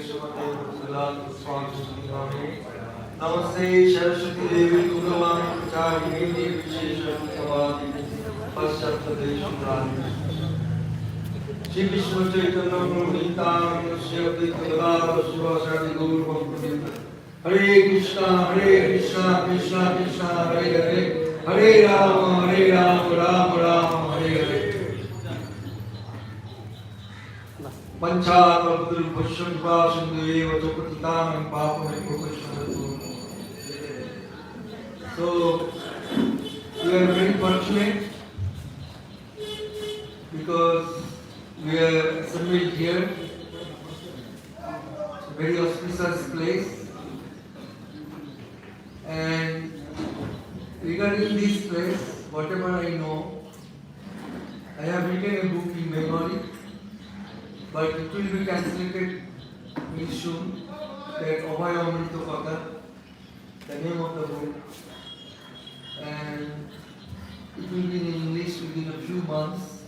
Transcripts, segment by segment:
Shrimate Bhaktivedanta Swami Name. Namaste Saraswati Devi Guruvani Pracharine Vishesha Savadi Paschatadesham Rani. Shri Vishnu Chaitanya Prabhu Nityananda Shri Advaita Gadadhara Srivasadi Gaur Bhaktivedanta. Hare Krishna, Krishna Krishna, Hare Hare, Hare Rama, Rama Hare Hare. Panchākalpatarubhasya Vāsundeva Chokatitānam Pāpamekopasyanatu. So, we are very fortunate because we are assembled here. It's a very auspicious place. And regarding this place, whatever I know, I have written a book in Bengali, but it will be translated very soon. That Abhaya Amrita Katha, the name of the book, and it will be in English within a few months.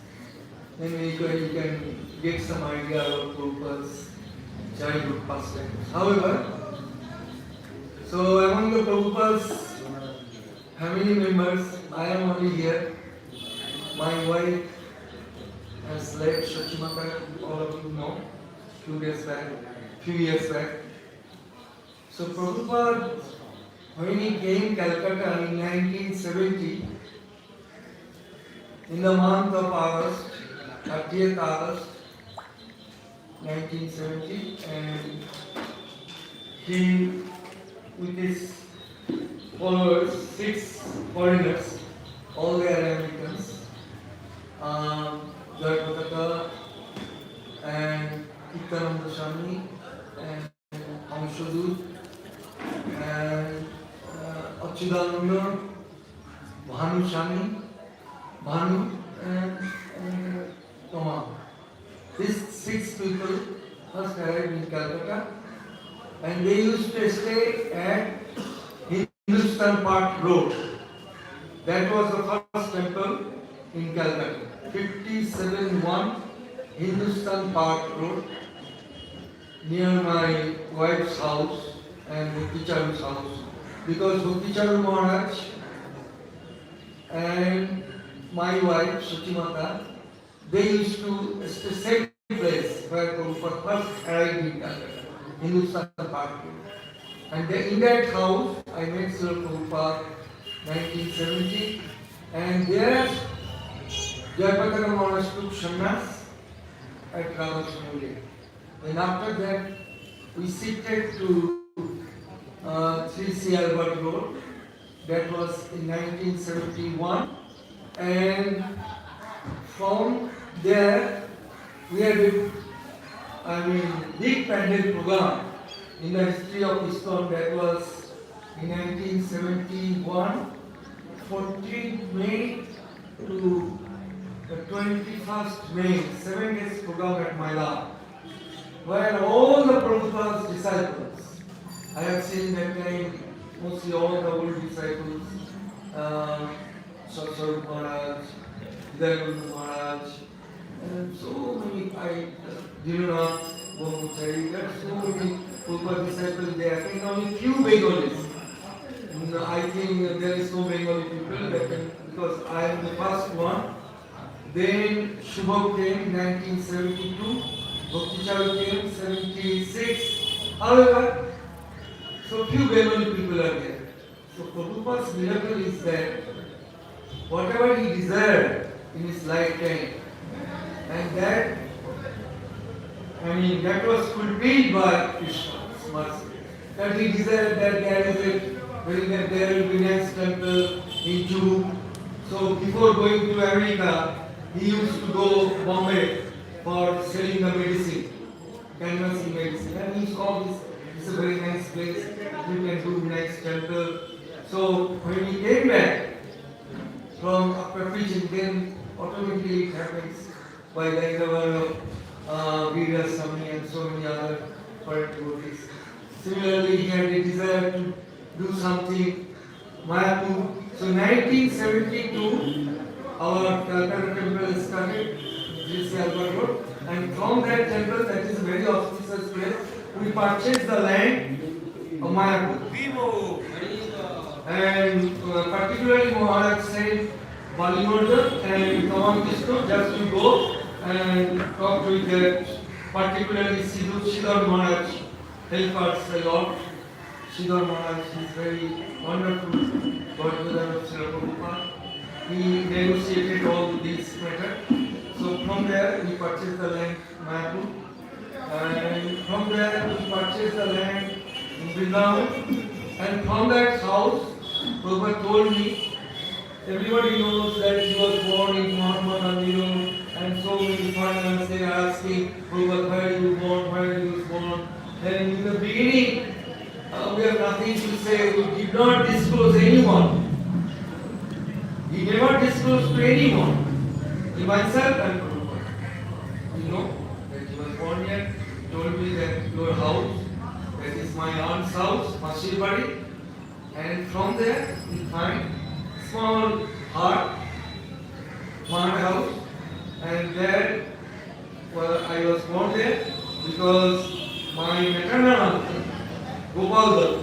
Then you can get some idea about Prabhupada's childhood pastimes. However, so among the Prabhupada's family members, I am only here. My wife has left Shachimata, all of you know, few years back. So Prabhupada, when he came Calcutta in 1970, in the month of August, 30th August 1970, and he, with his followers, 6 foreigners, all they are Americans, Kolkata and Nityananda Swami and Amshadut and Achyutananda, Bhanu Swami, Bhanu and Toma. These 6 people first arrived in Calcutta, and they used to stay at Hindustan Park Road. That was the first temple in Calcutta. 57-1 Hindustan Park Road, near my wife's house and Bhakti Charu's house. Because Bhakti Charu Maharaj and my wife Suchimata, they used to stay same place where Prabhupada first arrived in Calcutta, Hindustan Park Road. And in that house, I met Srila Prabhupada 1970, and there Jayapataka Maharaj took sannyas at Ramakrishna. And after that, we shifted to 3C Albert Road. That was in 1971. And from there, we had a big pandemic program in the history of ISKCON. That was in 1971, 14th May to the 21st May, 7 days program at Maila, where all the Prabhupada's disciples, I have seen that time, mostly all the old disciples, Srila Maharaj, Hidayaguru Maharaj, and so many, Dinanath, Brahmachari, there are so many Prabhupada disciples there, and only few Bengalis. I think there is no Bengali people, because I am the first one. Then Shubham came in 1972, Bhakti Charu came 76. However, so few Bengali people are there. So Prabhupada's miracle is that whatever he desired in his lifetime, and that, that was fulfilled by Krishna's mercy. That he desired that there will be next temple in June. So before going to America, he used to go Bombay for selling the medicine, canvassing medicine. And he saw this is a very nice place, you can do nice temple. So when he came back from after preaching, then automatically it happens by the interval of Veera Swami and so many other foreign devotees. Similarly, he had a desire to do something, Mayapur. So 1972, our Calcutta temple started, GC Albert Road, and from that temple, that is a very auspicious place, we purchased the land of Mayapur. And particularly Maharaj said, Balimurda and Kawan Krishna, just to go and talk with the particularly Siddhar Maharaj, help us a lot. Siddhar Maharaj is very wonderful Godfather of Srila Prabhupada. He negotiated all these matters. So from there we purchased the land Mayapur. And from there we purchased the land in Vrindavan. And from that house, Prabhupada told me, everybody knows that he was born in Mahatma Gandhi Road, and so many foreigners they are asking, Prabhupada, where you born, where you was born. And in the beginning, we have nothing to say, we did not disclose anyone. He never disclosed to anyone, to myself and Prabhupada. You know that he was born here, he told me that your house, that is my aunt's house, Mashirpadi, and from there we find small hut, one house, and there I was born there because my maternal uncle, Gopal Datta,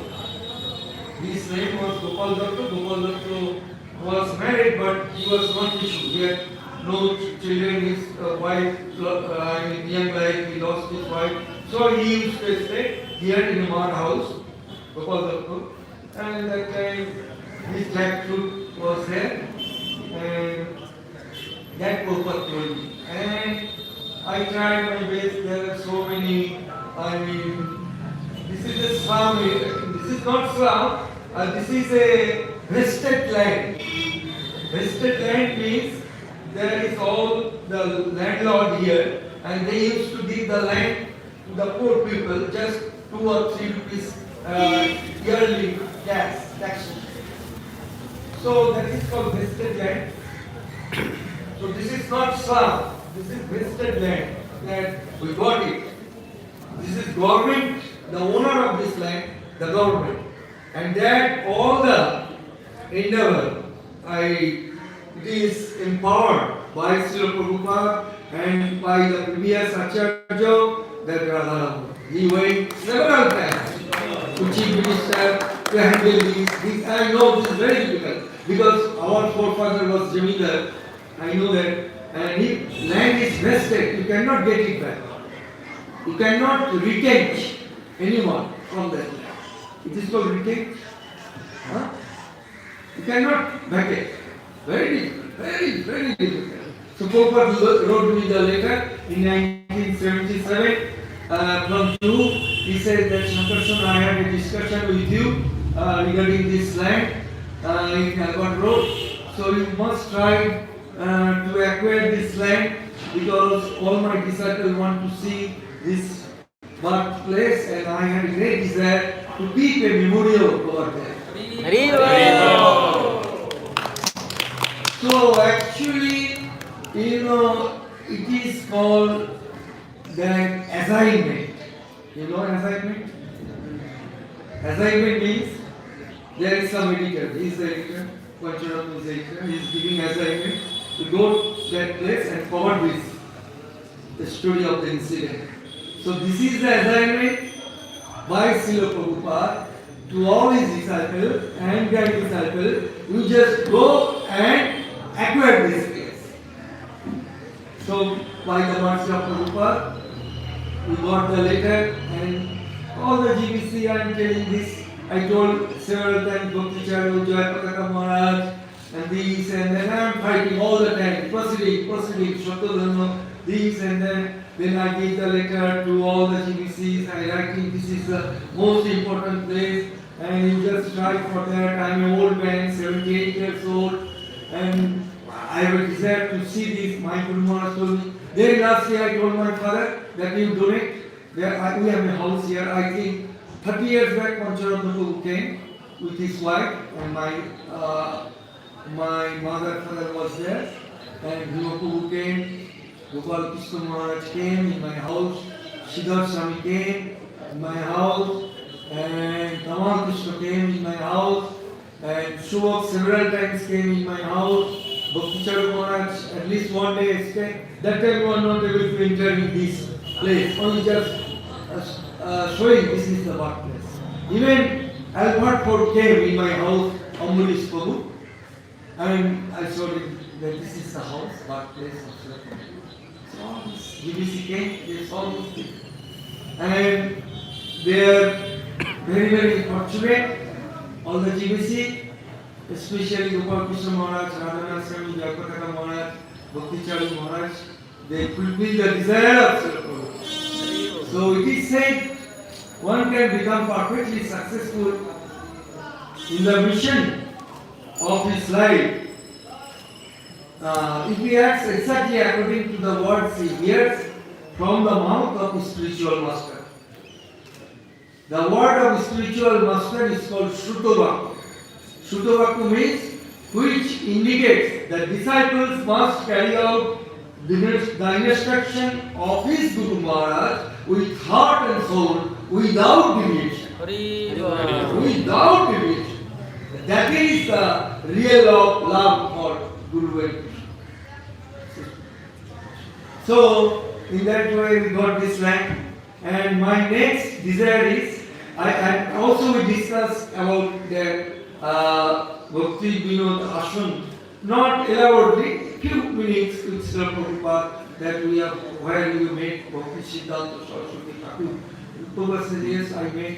his name was Gopal Datta. Gopal Datta was married, but he was not issued. He had no children. His wife, young life, he lost his wife. So he used to stay here in a mud house, Gopal Datta. And that time his jackfruit was there, and that Prabhupada told me. And I tried my best. There are so many. This is a slum. This is not slum. This is a vested land. Vested land means there is all the landlord here, and they used to give the land to the poor people, just 2 or 3 rupees yearly tax. So that is called vested land. So this is not slum. This is vested land that we got it. This is government, the owner of this land, the government. And that all the endeavor, it is empowered by Srila Prabhupada and by the previous Acharya, that Radha. He went several times to Chief Minister to handle this. I know this is very difficult because our forefather was Jamindar. I know that. And if land is vested, you cannot get it back. You cannot retain anyone from that land. It is called retain. Huh? You cannot back it. Very difficult. Very difficult. So Prabhupada wrote me the letter in 1977 from June. He said that Shankarsan, I had a discussion with you regarding this land in Albert Road. So you must try to acquire this land because all my disciples want to see this birthplace, and I had a great desire to keep a memorial over there. So actually, it is called the assignment. You know assignment? Assignment means there is some editor. He is the editor. Pancharatma is the editor. He is giving assignment to go to that place and cover this, the story of the incident. So this is the assignment by Srila Prabhupada to all his disciples and their disciples. You just go and acquire this place. So by the mercy of Prabhupada, we got the letter, and all the GBC I am telling this. I told several times Bhakti Charu, Jayapataka Maharaj, and these, and then I am fighting all the time, proceeding, Shatodharma, these, and then I give the letter to all the GBCs. I writing this is the most important place, and you just try for that. I am an old man, 78 years old, and I have a desire to see this. My Guru Maharaj told me. Then last year I told my father that you donate. We have a house here. I think 30 years back, Pancharatma came with his wife, and my mother father was there, and Prabhu came, Gopal Krishna Maharaj came in my house, Siddhar Swami came in my house, and Tamal Krishna came in my house, and Shubhak several times came in my house. Bhakti Charu Maharaj at least one day stayed. That time we were not able to enter in this place, only just showing this is the birthplace. Even Albert Ford came in my house, Ambulish Prabhu, and I showed him that this is the house, birthplace of Srila Prabhupada. So all this GBC came, they saw those things. And they are very, very fortunate, all the GBC, especially Gopal Krishna Maharaj, Radhanath Swami, Kolkata Maharaj, Bhakti Charu Maharaj, they fulfill the desire of Srila Prabhupada. So it is said, one can become perfectly successful in the mission of his life if he acts exactly according to the words he hears from the mouth of his spiritual master. The word of spiritual master is called Shrutavakya. Shrutavakya means which indicates that disciples must carry out the instruction of his Guru Maharaj with heart and soul, without deviation. Without deviation. That is the real love for Guru and Krishna. So, in that way we got this rank. And my next desire is, I also we discussed about the Bhakti Vinod Ashram, not elaborately, few minutes with Srila Prabhupada that we have, where we met Bhakti Siddhanta Saraswati Thakur. Prabhupada said, yes, I met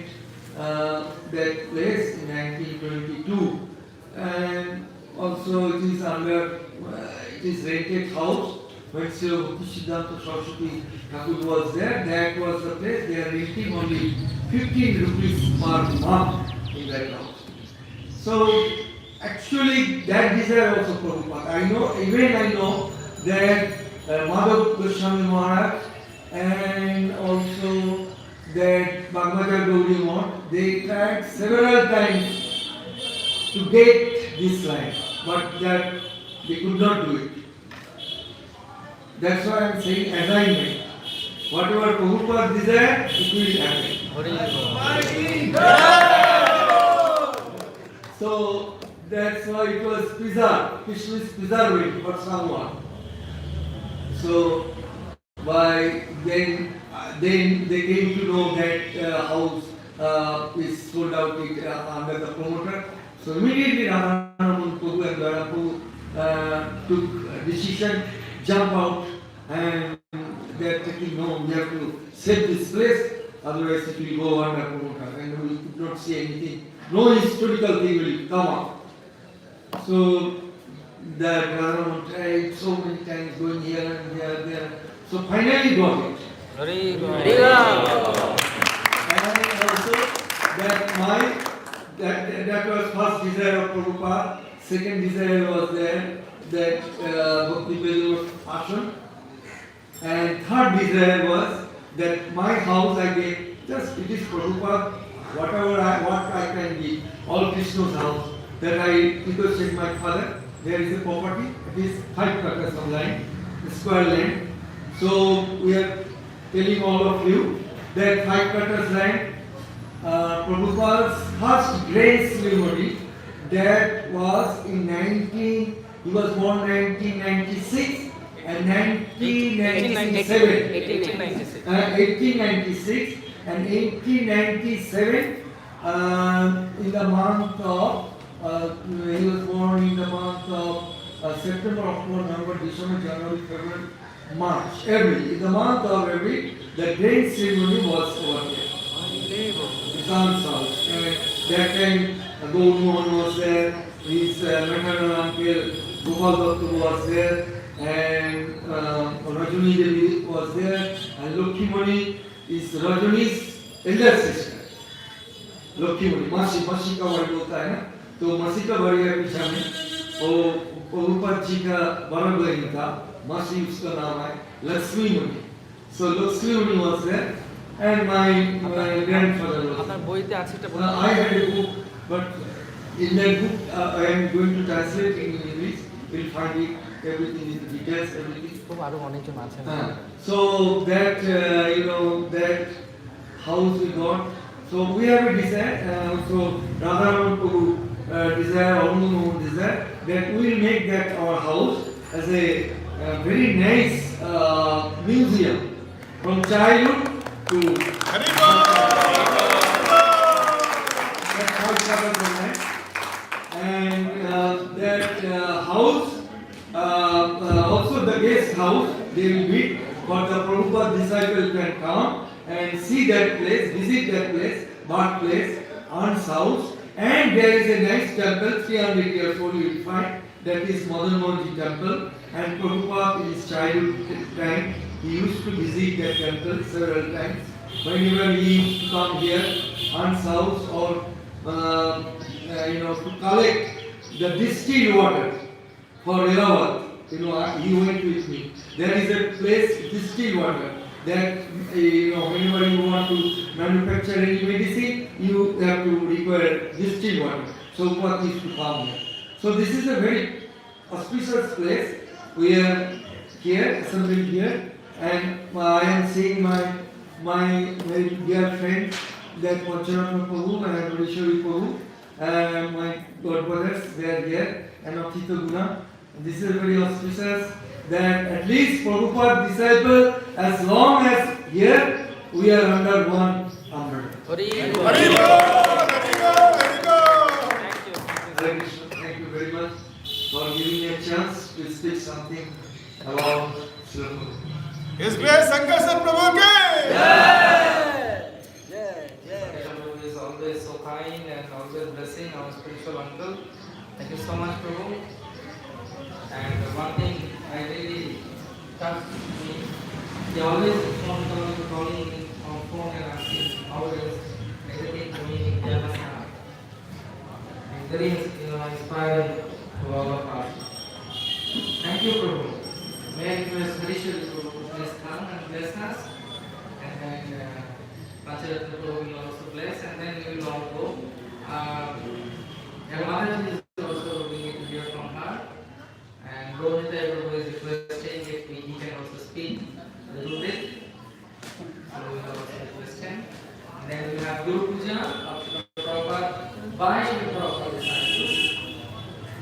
that place in 1922, and also it is under, it is rented house. When Srila Bhakti Siddhanta Saraswati Thakur was there, that was the place, they are renting only 15 rupees per month in that house. So, actually that desire also Prabhupada. I know that Madhav Goswami Maharaj and also that Bhagavad Gaudiya, they tried several times to get this line, but that they could not do it. That's why I am saying assignment. Whatever Prabhupada desire, it will happen. So that's why it was preserved. Krishna is preserving for someone. So by then they came to know that house is sold out under the promoter. So immediately Radhanath Prabhu and Dwara Prabhu took a decision, jump out, and they are taking, no, we have to save this place, otherwise it will go under promoter and we could not see anything. No historical thing will come up. So that Radhanath tried so many times going here and there. So finally got it. And also that was first desire of Prabhupada. Second desire was there, that Bhakti Vedanta Ashram. And third desire was that my house I get, just it is Prabhupada, what I can give, all Krishna's house, that I requested my father, there is a property, it is 5 acres of land, square land. So we are telling all of you that 5 acres land, Prabhupada's first grace ceremony, that was in he was born 1996 and 1896 and 1897 in the month of he was born in the month of September, October, November, December, January, February, March, in the month of every, the grace ceremony was over there. His son's house. That time Gauramohan was there, his maternal uncle Gopal Datta was there, and Rajani Devi was there, and Lokshmani is Rajani's elder sister. Lokshmani, Masi का word होता है ना, तो मसी का word है पीछे में, वो प्रभुपाद जी का बड़ा बहन था, मसी उसका नाम है Lakshmani. So Lakshmani was there, and my grandfather was there. I had a book, but in that book I am going to translate in English. We'll find it, everything in details, everything. So that that house we got. So we have a desire. So Radhanath Prabhu desire, Arunamohan desire, that we will make that our house as a very nice museum from childhood to visit that place, birthplace, aunt's house, and there is a nice temple, 300 years old, you will find, that is Madan Mohanji temple, and Prabhupada in his childhood time, he used to visit that temple several times. Whenever he used to come here, aunt's house, or to collect the distilled water for Eravat. He went with me. There is a place, distilled water, that whenever you want to manufacture any medicine, you have to require distilled water. So what is to come here? So this is a very auspicious place. We are here, assembled here, and I am seeing my very dear friend, that Srila Prabhu and Rishori Prabhu, and my godbrothers, they are here, and Akita Guna. This is very auspicious that at least Prabhupada disciple, as long as here, we are under one umbrella. Thank you very much for giving me a chance to speak something about Srila Prabhu. ISKCON Prabhu Prabhu is always so kind and always blessing our spiritual uncle. Thank you so much, Prabhu. And one thing I really touched me, he always calling me on phone and asking how is everything going in Javasan. And very inspiring to all of us. Thank you, Prabhu. May I request Harishwari Prabhu to please come and bless us. And then Pacharatna Prabhu will also bless, and then we will all go. And Mataji is also, we need to hear from her. And Rohita Prabhu is requesting if he can also speak a little bit. So we will also request him. And then we have Guru Puja of Srila Prabhupada by Srila Prabhupada disciples.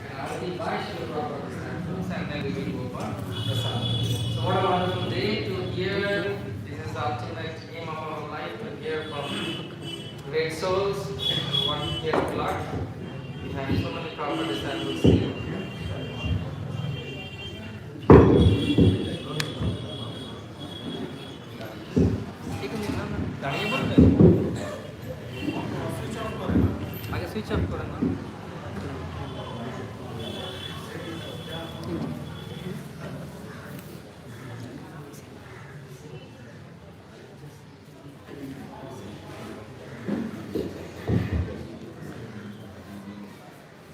And Arati by Srila Prabhupada disciples. And then we will go for Prasad. So what a wonderful day to hear. This is the ultimate aim of our life, to hear from great souls and what we have learned. We have so many Prabhupada disciples here. Switch off করে না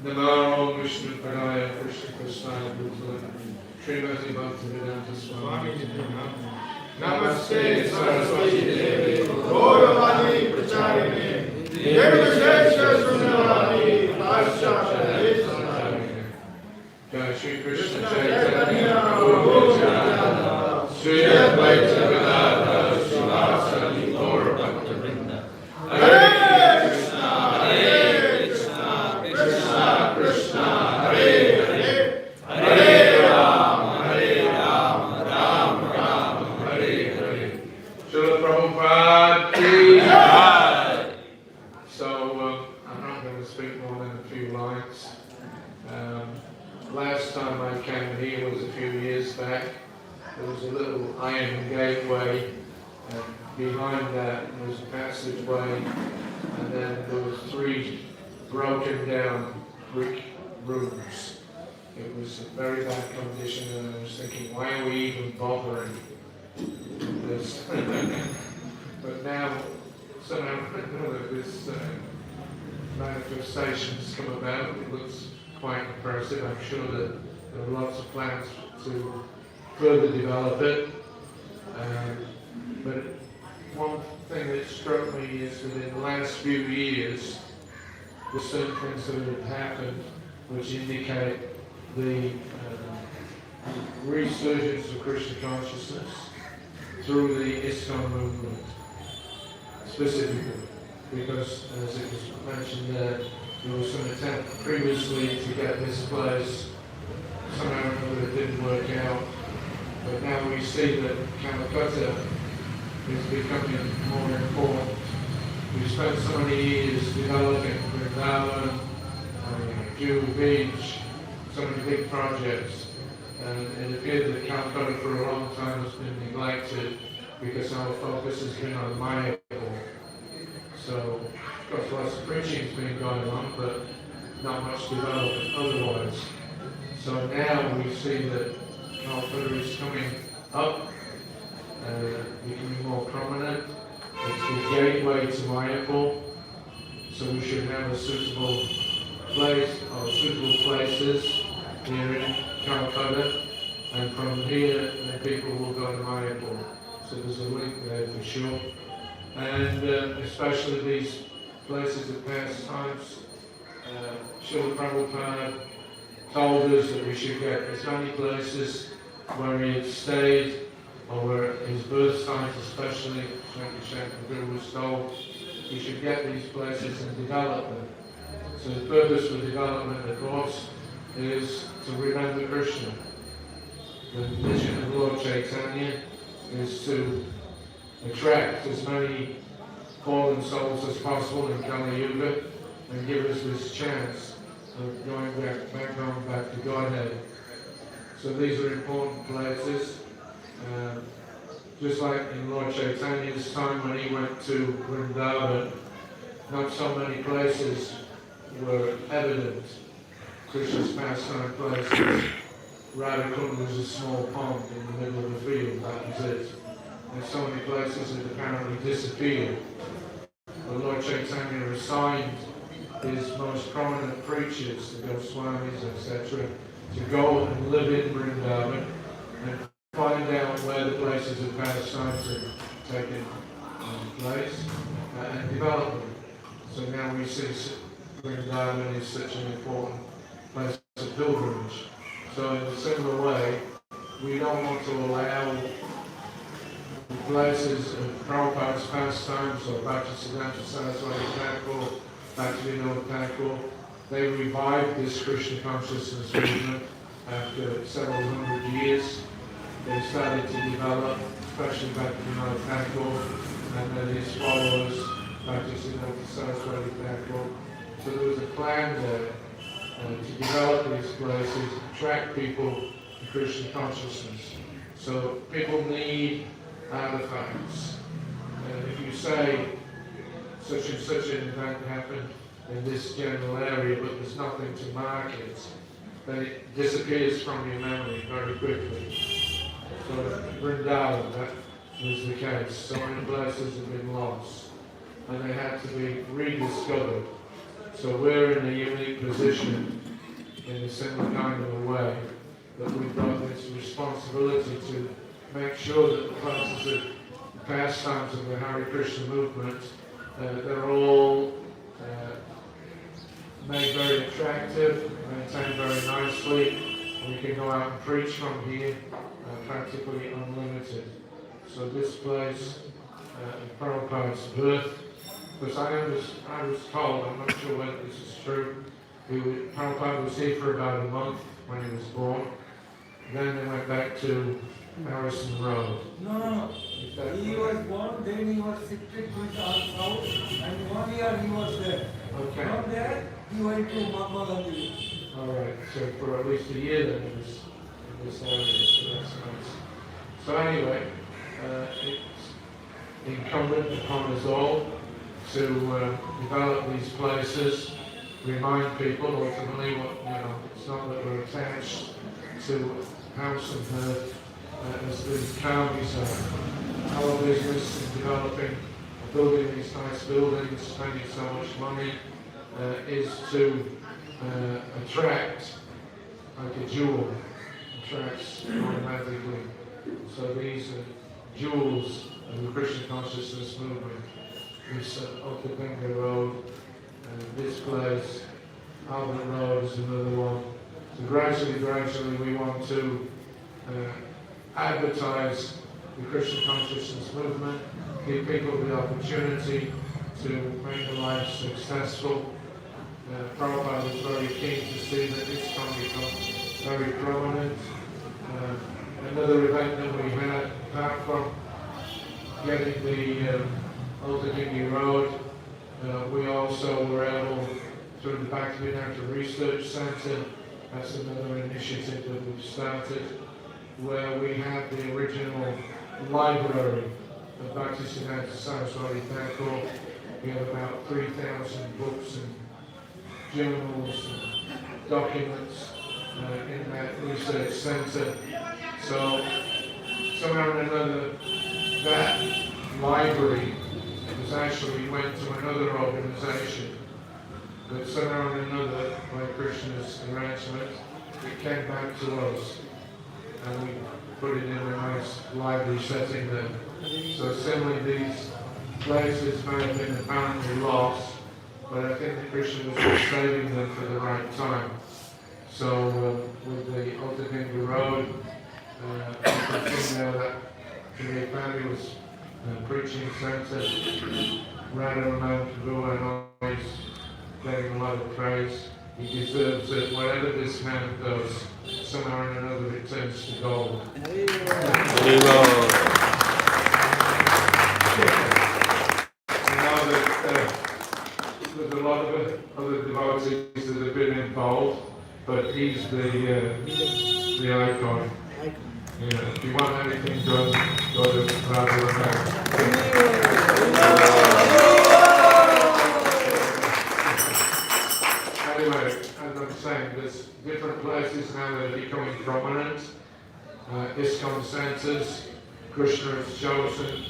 Namo Vishnu Padaya Krishna Prasad Bhutala Srimati Bhaktivedanta Swami Namaste Saraswati Devi Gauravani Pracharine Nirvishesha Sundarani Paschatya Santarine Jai Shri Krishna Chaitanya Prabhu Nityananda Shri Advaita Gadadhara Srivasadi Gaura Bhaktivinoda Hare Krishna Krishna Hare Hare Hare Rama Rama Rama Hare Hare Srila Prabhupada ki Jai. So I'm not going to speak more than a few lines. Last time I came here was a few years back. There was a little iron gateway, and behind that was a passageway, and then there was 3 broken down brick rooms. It was a very bad condition, and I was thinking, why are we even bothering this? But now, somehow this manifestation has come about. It looks quite impressive. I'm sure that there are lots of plans to further develop it. But one thing that struck me is that in the last few years, there's certain things that have happened which indicate the resurgence of Krishna consciousness through the ISKCON movement, specifically, because as it was mentioned there was some attempt previously to get this place, somehow or another it didn't work out, but now we see that Kolkata is becoming more important. We've spent so many years developing Vrindavan, Jewel Beach, so many big projects, and it appears that Kolkata for a long time has been neglected because our focus has been on Mayapur. been going on, but not much development otherwise. So now we see that Kolkata is coming up, becoming more prominent. It's the gateway to Mayapur, so we should have a suitable place or suitable places here in Kolkata, and from here the people will go to Mayapur. So there's a link there for sure. And especially these places of past times, Srila Prabhupada told us that we should get as many places where he had stayed, or where his birth sites, especially Guru was told, we should get these places and develop them. So the purpose for development, of course, is to remember Krishna. The mission of Lord Chaitanya is to attract as many fallen souls as possible in Kali Yuga and give us this chance of going back home, back to Godhead. So these are important places. Just like in Lord Chaitanya's time when he went to Vrindavan, not so many places were evident. Krishna's pastime places. Radhakund was a small pond in the middle of the field, that was it. And so many places had apparently disappeared. The Lord Chaitanya assigned his most prominent preachers, the Goswamis, etc., to go and live in Vrindavan and find out where the places of pastimes had taken place and develop them. So now we see Vrindavan is such an important place of pilgrimage. So in a similar way, we don't want to allow the places of Prabhupada's pastimes or Bhaktisiddhanta Saraswati Thakur, Bhaktivinoda Thakur. They revived this Krishna consciousness movement after several hundred years. They started to develop, especially Bhaktivinoda Thakur, and then his followers, Bhaktisiddhanta Saraswati Thakur. So there was a plan there to develop these places, attract people to Krishna consciousness. So people need artifacts. If you say such and such an event happened in this general area, but there's nothing to mark it, then it disappears from your memory very quickly. So Vrindavan, that was the case. So many places have been lost, and they had to be rediscovered. So we're in a unique position in a similar kind of a way that we've got this responsibility to make sure that the places of the pastimes of the Hare Krishna movement, they're all made very attractive, maintained very nicely, and we can go out and preach from here practically unlimited. So this place, Prabhupada's birth, because I was told, I'm not sure whether this is true, Prabhupada was here for about a month when he was born. Then they went back to Harrison Road. No. He was born, then he was shifted to our house, and 1 year he was there. Okay. From there, he went to Mahatma Gandhi. All right. So for at least a year then he was in this area. So that's nice. So anyway, it's incumbent upon us all to develop these places, remind people ultimately it's not that we're attached to house and earth as the karmis are. Our business in developing, building these nice buildings, spending so much money, is to attract, like a jewel, attracts automatically. So these are jewels of the Krishna consciousness movement. This Okapinga Road, this place, Albert Road is another one. So gradually we want to advertise the Krishna consciousness movement, give people the opportunity to make their lives successful. Prabhupada was very keen to see that ISKCON become very prominent. Another event that we had, apart from getting the Okapinga Road, we also were able, through the Bhaktivinoda Research Center, that's another initiative that we've started, where we have the original library of Bhaktisiddhanta Saraswati Thakur. We have about 3,000 books and journals and documents in that research centre. So somehow or another, that library was actually went to another organisation, but somehow or another, by Krishna's arrangement, it came back to us, and we put it in a nice library setting there. So similarly, these places may have been apparently lost, but I think that Krishna was just saving them for the right time. So with the Ottapinga Road, that Srila Prabhupada was preaching centre, Radha Prabhu, and always getting a lot of praise. He deserves it. Whatever this man does, somehow or another it turns to gold. There's a lot of other devotees that have been involved, but he's the icon. Yeah, if you want anything done, go to Radha. Anyway, as I'm saying, there's different places now that are becoming prominent. ISKCON centres. Krishna has chosen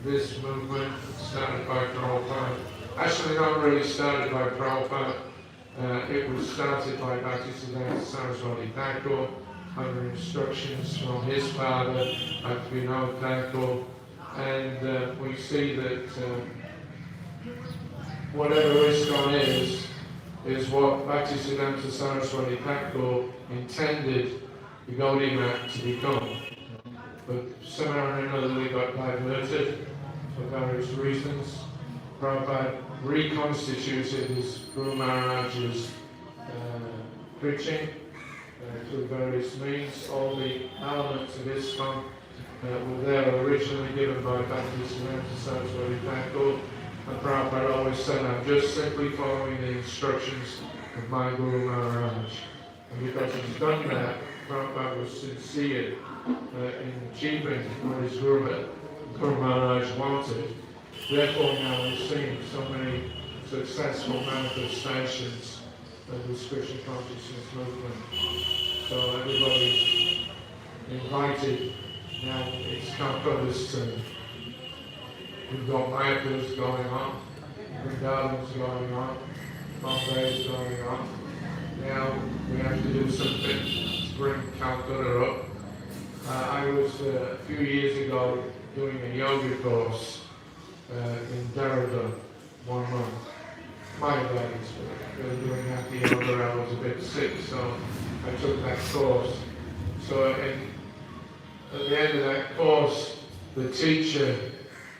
this movement started by Prabhupada. Actually, not really started by Prabhupada. It was started by Bhaktisiddhanta Saraswati Thakur under instructions from his father, Bhaktivinoda Thakur. And we see that whatever ISKCON is what Bhaktisiddhanta Saraswati Thakur intended the Gaudiya to become. But somehow or another they got diverted for various reasons. Prabhupada reconstituted his Guru Maharaj's preaching through various means. All the elements of ISKCON were there originally given by Bhaktisiddhanta Saraswati Thakur. And Prabhupada always said, I'm just simply following the instructions of my Guru Maharaj. And because he's done that, Prabhupada was sincere in achieving what his Guru Maharaj wanted. Therefore now we're seeing so many successful manifestations of this Krishna consciousness movement. So everybody's invited. Now it's Calcutta's turn. We've got Mayapurs going on, Vrindavan's going on, Bombay's going on. Now we have to do something to bring Calcutta up. I was a few years ago doing a yoga course in Dehradun, 1 month. My days were doing that yoga. I was a bit sick, so I took that course. So at the end of that course, the teacher,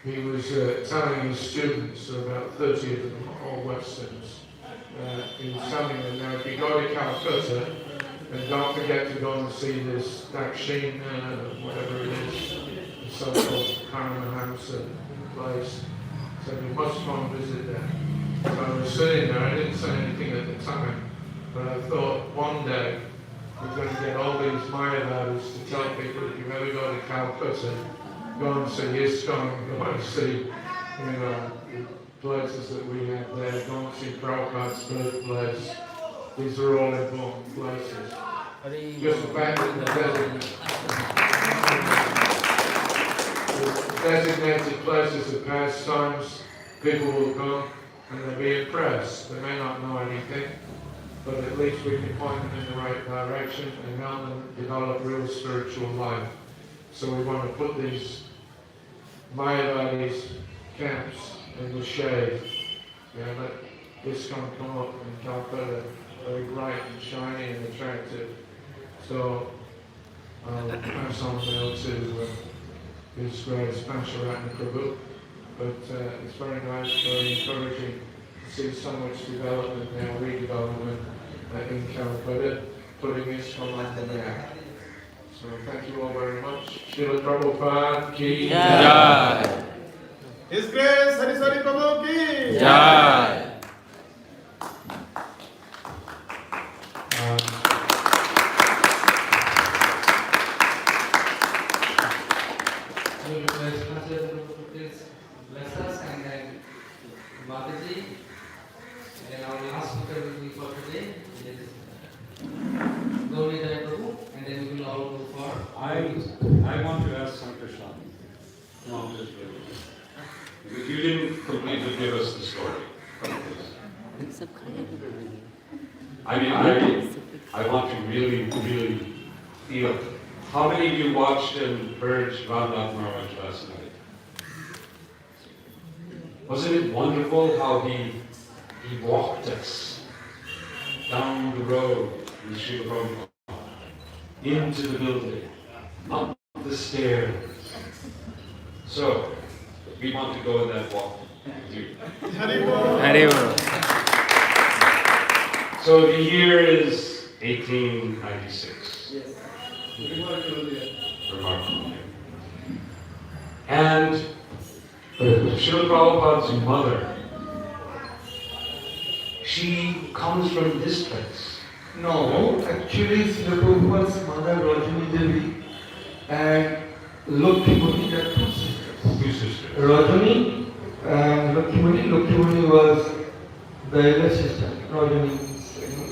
he was telling his students, about 30 of them, all Westerns, he was telling them, now if you go to Calcutta, and don't forget to go and see this Dakshin, whatever it is, the so-called Paramahamsa place. So you must go and visit that. So I was sitting there, I didn't say anything at the time, but I thought one day we're going to get all these Mayavadis to tell people if you ever go to Calcutta, go and see ISKCON, go and see, the places that we have there, go and see Prabhupada's birthplace. These are all important places. Just the fact that the designated places of pastimes, people will come and they'll be impressed. They may not know anything, but at least we can point them in the right direction and help them develop real spiritual life. So we want to put these Mayavadis camps in the shade. Let ISKCON come up in Calcutta, very bright and shiny and attractive. So I'll pass on now to His Grace Pancharatna Prabhu. But it's very nice, very encouraging to see so much development now, redevelopment in Kolkata, putting ISKCON on the map. So thank you all very much. Srila Prabhupada ki Jai. His Grace Srila Prabhu ki Jai. Please bless us and then Mataji and our last speaker will be I mean, I want to really, really feel. How many of you watched and heard Ramnath Maharaj last night? Wasn't it wonderful how he walked us down the road with Srila Prabhupada, into the building, up the stairs. So, we want to go on that walk with you. Haribol. So the year is 1896. Yes. Remarkable year. Remarkable. And Srila Prabhupada's mother, she comes from this place. No, actually, Srila Prabhupada's mother, Rajani Devi, and Lokshmani, they are two sisters. Two sisters. Rajani and Lokshmani. Lokshmani was the elder sister, Rajani's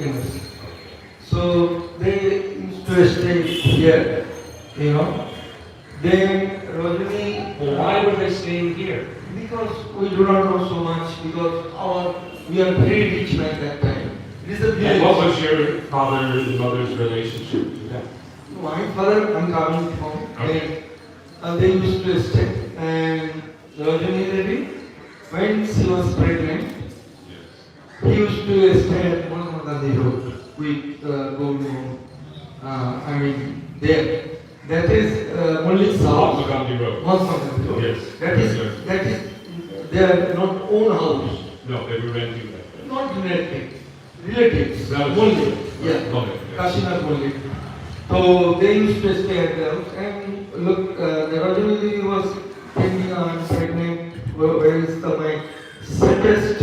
younger sister. So they used to stay here, you know. Then Rajani. Well, why were they staying here? Because we do not know so much, because we are very rich man at that time. It is a village. And what was your father and mother's relationship to them? My father, I'm coming from, Okay. they used to stay. And Rajani Devi, when she was pregnant, he used to stay at Mahatma Gandhi Road. We go to, there. That is only south. Mahatma Gandhi Road. Mahatma Gandhi Road. Yes. That is their not own house. No, they were renting that. Not relatives. Relatives. Relatives. Only. Yeah. Only, yes. Kashinath only. So they used to stay at the house. And look, the Rajani Devi was thinking I'm pregnant. Where is my saddest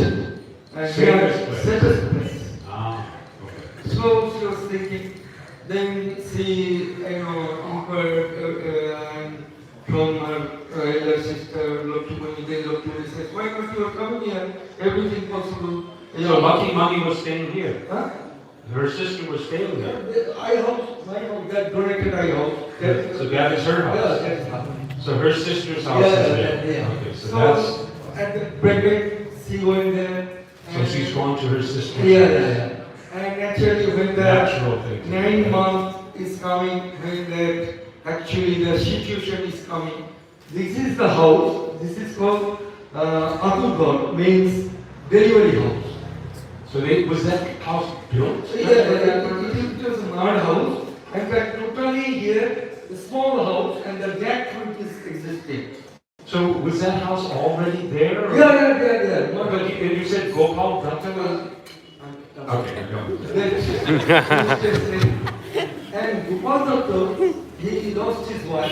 place? Ah, okay. So she was thinking. Then she, inquired from her elder sister, Lokshmani. Then Lokshmani says, why not you are coming here? Everything possible. So Lucky Mummy was staying here. Huh? Her sister was staying here. I house, my house, that donated I house. So that is her house. Yeah, that's house. So her sister's house is there. Yeah. Okay, so So that's. at the pregnant, she went there. So she's gone to her sister's house. Yeah. And actually, when the Natural thing. 9 months is coming, when that actually the situation is coming, this is the house. This is called Atul means delivery house. So was that house built? So it was a mud house. In fact, totally here, a small house, and the jackfruit is existing. So was that house already there? Or? Yeah. But you said Gopal Datta was. Okay, go. And Gopal Datta, he lost his wife.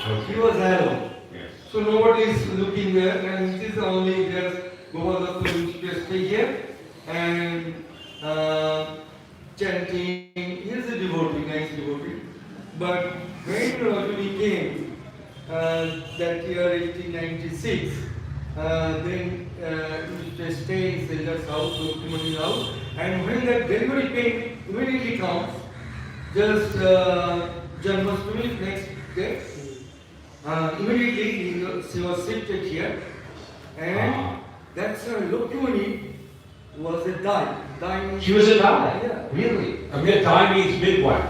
Okay. He was alone. Yes. So nobody is looking there, and it is only just Gopal Datta used to stay here and chanting. He is a devotee, nice devotee. But when Rajani came, that year 1896, then used to stay in Selja's house, Lokshmani's house, and when that delivery pain immediately comes, just Janmashtami next day, immediately she was shifted here, and that's Lokshmani was a die. She was a dye? Yeah. Really? I mean, dye means midwife.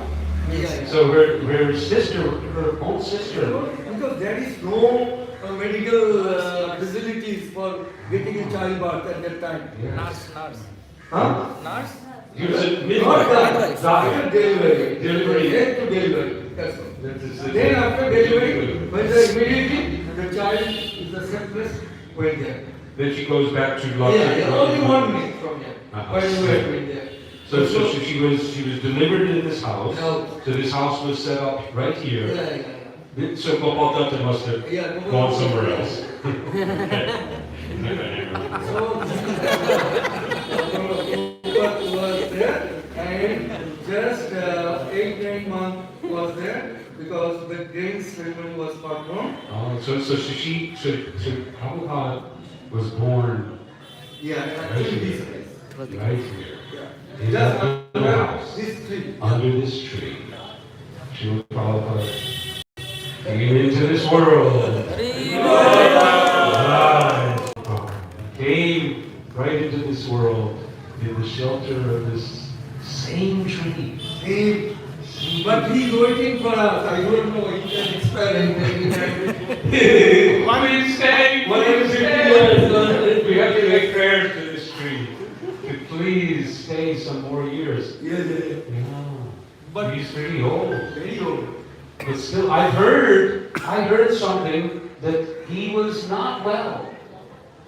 Yeah. So her sister, her own sister. Because there is no medical facilities for getting a childbirth at that time. Yeah. Nurse. Huh? Nurse? He was a Not midwife. that. Dye. After delivery. Delivery. Then to delivery. That's all. That is it. Then after delivery, when immediately the child is the sepsis, went there. Then she goes back to Los Only 1 minute from here. Uh-huh. When we went there. So she was delivered in this house. House. So this house was set up right here. Yeah. So Gopal Datta must have Yeah, Gopal gone Datta, somewhere yeah. else. So, Prabhupada was there, and just 8-9 months was there because the grain ceremony was performed. Oh, so Prabhupada was born Yeah, actually this place. right here. Yeah. In Just that under house. this tree. Under this tree. Srila Prabhupada came into this world. Right. Came right into this world in the shelter of this same tree. He, but he's waiting for us. I don't know. He can experiment. One will stay, one will stay. We have to make prayers to this tree to please stay some more years. Yes, yes. Yeah. But He's pretty old. very old. But still, I heard something that he was not well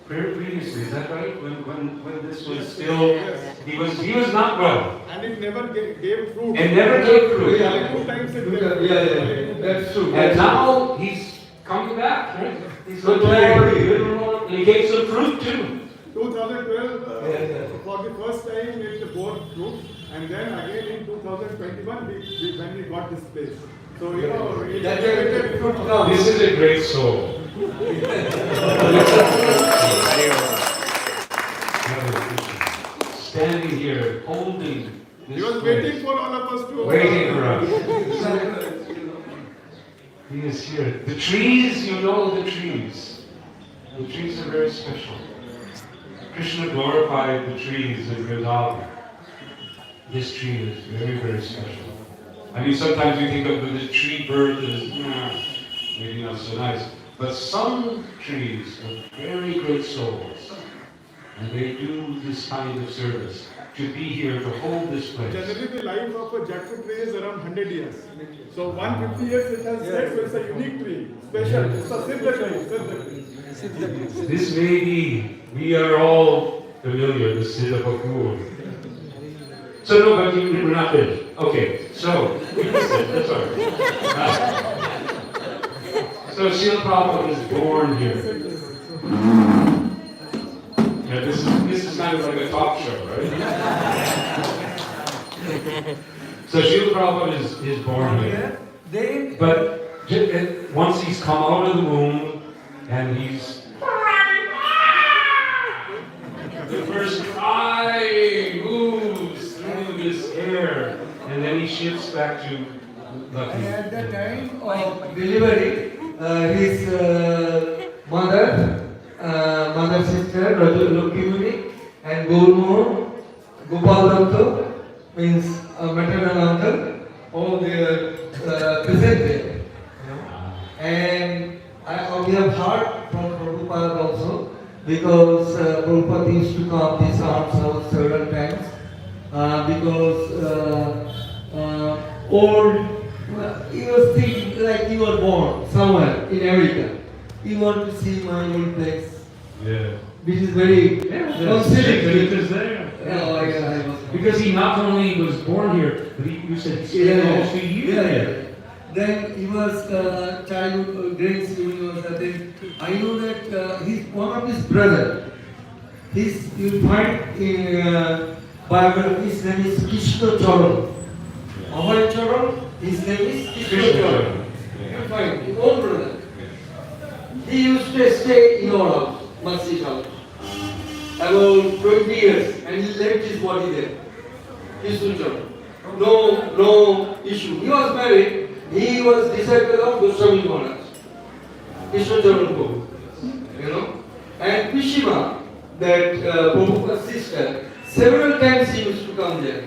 previously. Is that right? When this was still, he was not well And it never gave fruit. and never gave fruit. Yeah. 2 times it Yeah, gave yeah, fruit. that's true. And now he's coming back. Right? He's good Lord. And he gave some fruit too. 2012, Yeah. for the first time it bore fruit, and then again in 2021 when we got this place. So you know, it That generated fruit now. This is a great soul. Standing here, holding this He was place, waiting for all of us to. waiting for us. He is here. The trees, you know the trees. The trees are very special. Krishna glorified the trees in Vrindavan. This tree is very, very special. I mean, sometimes we think of the tree birth as maybe not so nice. But some trees have very great souls. And they do this kind of service. To be here, to hold this place. Generally, the life of a jackfruit tree is around 100 years. So 150 years it has stayed, so it's a unique tree. Special. It's a siddha tree. Siddha tree. This may be, we are all familiar, the Siddha Bakur. So no, but we're not finished. Okay, so, that's all right. So Srila Prabhupada is born here. Yeah, this is kind of like a talk show, right? So Srila Prabhupada is born here. Then But once he's come out of the womb and he's the first cry moves through this air and then he shifts back to Lucky. at the time of delivery, his mother sister Rajulokimuni and Gurmo, Gopal Danta, means maternal uncle, all they are present there. And we have heard from Prabhupada also, because Prabhupada used to come this arms house several times, because he was thinking like you were born somewhere in America. You want to see my old place, Yeah. which is very considerate. It is there. Yeah. Because he not only was born here, but you said he spent almost a year there. Then he was childhood grades when he was then I know that he's one of his brother. You'll find in biography, his name is Krishna Charan. Abhay Charan, his name is Krishna Charan. You'll find his own brother. He used to stay in our house, Masjid house, about 20 years, and he left his body there. Krishna Charan. No issue. He was married. He was disciple of Goswami Maharaj, Krishna Charan Prabhu, and Pishima, that Prabhupada's sister, several times he used to come there.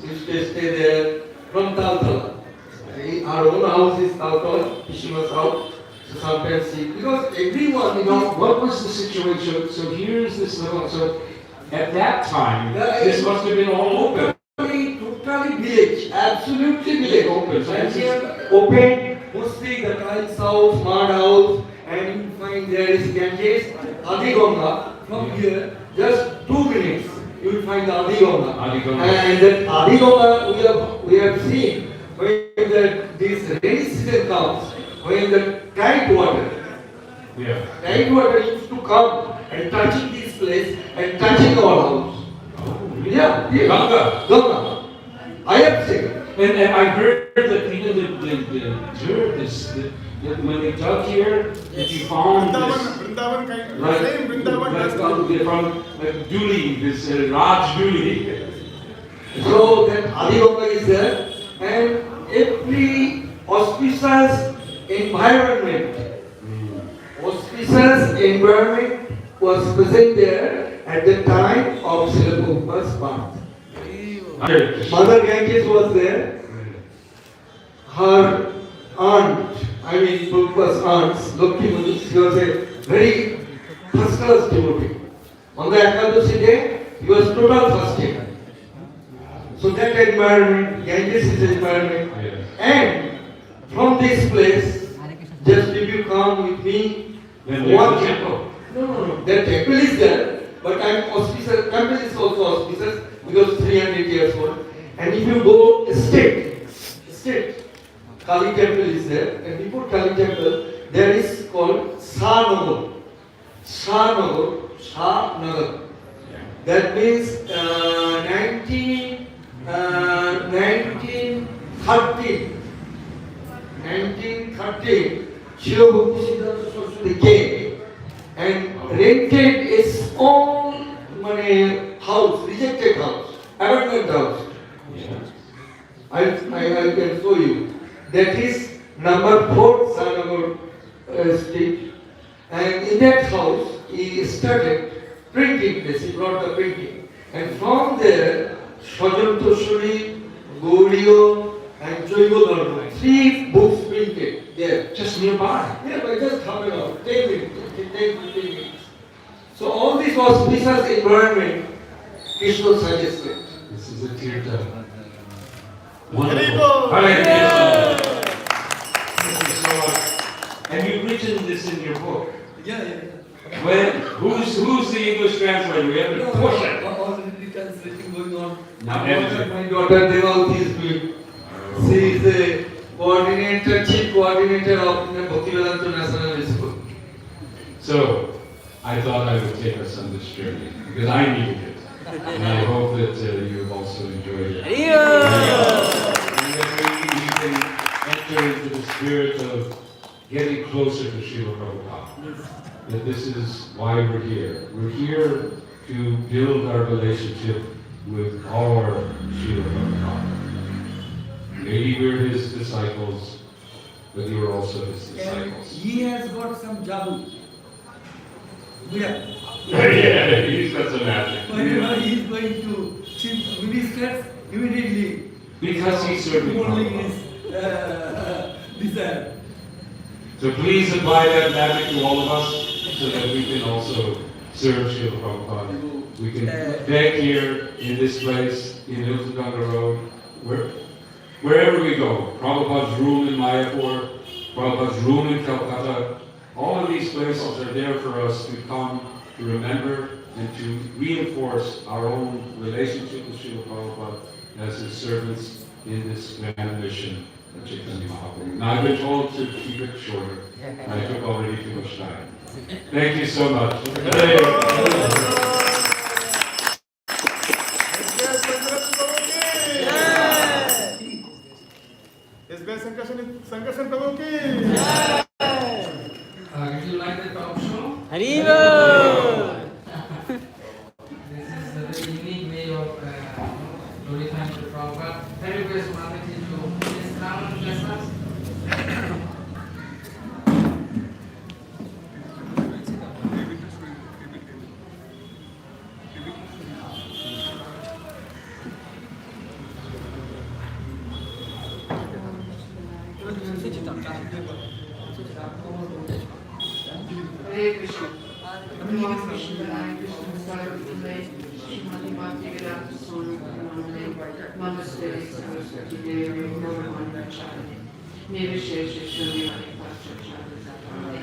He used to stay there from Taltala. Our own house is Taltala, Pishima's house. So sometimes because everyone, What was the situation? So here's this little, so at that time, this must have been all open. totally village, absolutely village. Open, so And this here open, mostly the tiles house, mud house, and you find there is Ganges, Adigonga. From here, just 2 minutes, you will find the Adigonga. Adigonga. And that Adigonga we have seen when this rainy season comes, when the tide water, Yeah. tide water used to come and touching this place and touching our house. Yeah. Ganga. I have seen. And I heard that even the dirt, when they dug here, that you found this, Vrindavan kind, right, same Vrindavan like, does. from like Duli, this Raj Duli. So that Adigonga is there, and every auspicious environment was present there at the time of Srila Prabhupada's birth. Hare Krishna. Mother Ganges was there. Her aunt, I mean Prabhupada's aunt, Lakshmi Manu, she was a very first class devotee. On the Ekadashi day, he was total fasting. So that environment, Ganges is an environment. Yes. And from this place, just if you come with me, Then there's one the temple. No. That temple is there, but I'm auspicious. Temple is also auspicious because 300 years old. And if you go straight, Kali temple is there. And before Kali temple, there is called Shahnagar. Shahnagar. That means 1913, Srila Bhakti Siddhanta Saraswati came and rented a small house, rejected house, abandoned house. I can show you. That is number 4 Sanagar Street. And in that house, he started printing this. He brought the printing. And from there, Sajantashwari, Gauriya, and Jaiva 3 books printed there. Just nearby. Yeah, but just half an hour, 10 minutes, 10-15 minutes. So all this auspicious environment, Krishna suggested. This is a kirtan. Wonderful. Hare Krishna. Thank you so much. And you've written this in your book. Yeah. When, who's the English translator? We have to push it. Already translating going on. Now, everything. My daughter Devavati is doing. She is the chief coordinator of the Bhakti Vedanta National School. So, I thought I would take us on this journey because I needed it. And I hope that you have also enjoyed it. And that we can enter into the spirit of getting closer to Srila Prabhupada. That this is why we're here. We're here to build our relationship with our Srila Prabhupada. Maybe we're his disciples, but you are also his disciples. He has got some jabu. Yeah. Yeah, he's got some magic. But he is going to chief ministers immediately. Because he's serving Only Prabhupada. his desire. So please apply that magic to all of us so that we can also serve Srila Prabhupada. We can beg here in this place, in Iltaganga Road, wherever we go. Prabhupada's room in Mayapur, Prabhupada's room in Kolkata. All of these places are there for us to come, to remember, and to reinforce our own relationship with Srila Prabhupada as his servants in this grand mission of Chaitanya Mahaprabhu. Now I've been told to keep it shorter. I took already too much time. Thank you so much. Sankarshan Prabhu ki. Would you like the talk show? Haribo! This is a very unique way of glorifying the Prabhupada. Can you request Mataji to please come and bless us? Hare Krishna. Namo Krishna Hare Krishna Sarvapule Shrimati Bhakti Vedanta Swami Namaste Namaste Saraswati Devi Namaste Prachari Nirvishesha Shunyani Pachachari.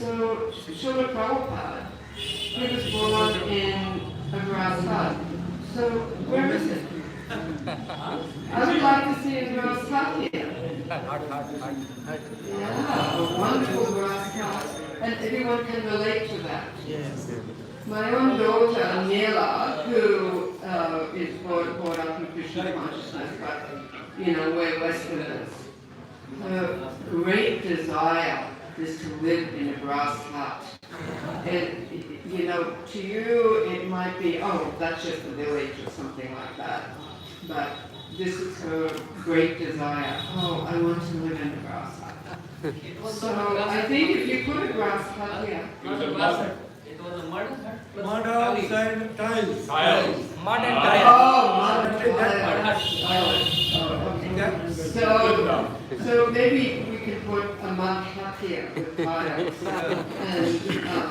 So, Srila Prabhupada, he was born in a grass hut. So, where is it? I would like to see a grass hut here. Yeah, a wonderful grass hut. And everyone can relate to that. Yes. My own daughter, Neela, who is brought up in Krishna consciousness, but, we're Westerners. Her great desire is to live in a grass hut. And, to you it might be, oh, that's just a village or something like that. But this is her great desire. Oh, I want to live in a grass hut. So I think if you put a grass hut here, It was a mud. Mud house and tiles. Mud and Oh, tile. so maybe we could put a mud hut here with tiles, and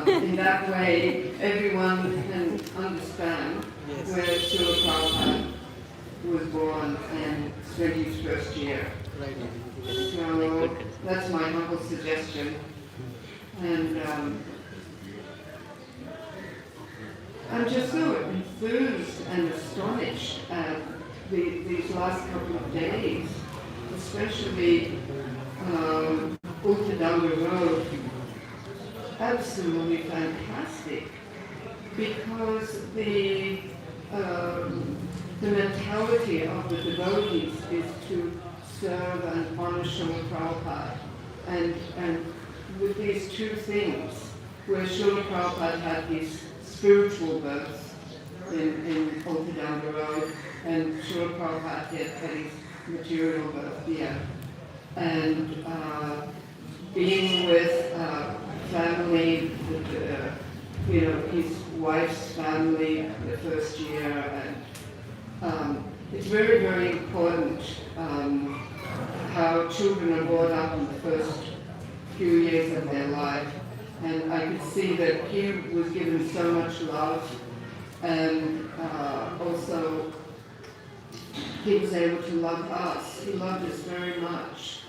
in that way everyone can understand where Srila Prabhupada was born and spent his first year. So that's my humble suggestion. And I'm just so enthused and astonished at these last couple of days, especially Uttadanga Road. Absolutely fantastic, because the mentality of the devotees is to serve and honor Srila Prabhupada. And with these two things, where Srila Prabhupada had his spiritual birth in Kolkata Road, and Srila Prabhupada had his material birth here. And being with family, his wife's family the first year, and it's very, very important how children are brought up in the first few years of their life. And I could see that he was given so much love, and also he was able to love us. He loved us very much.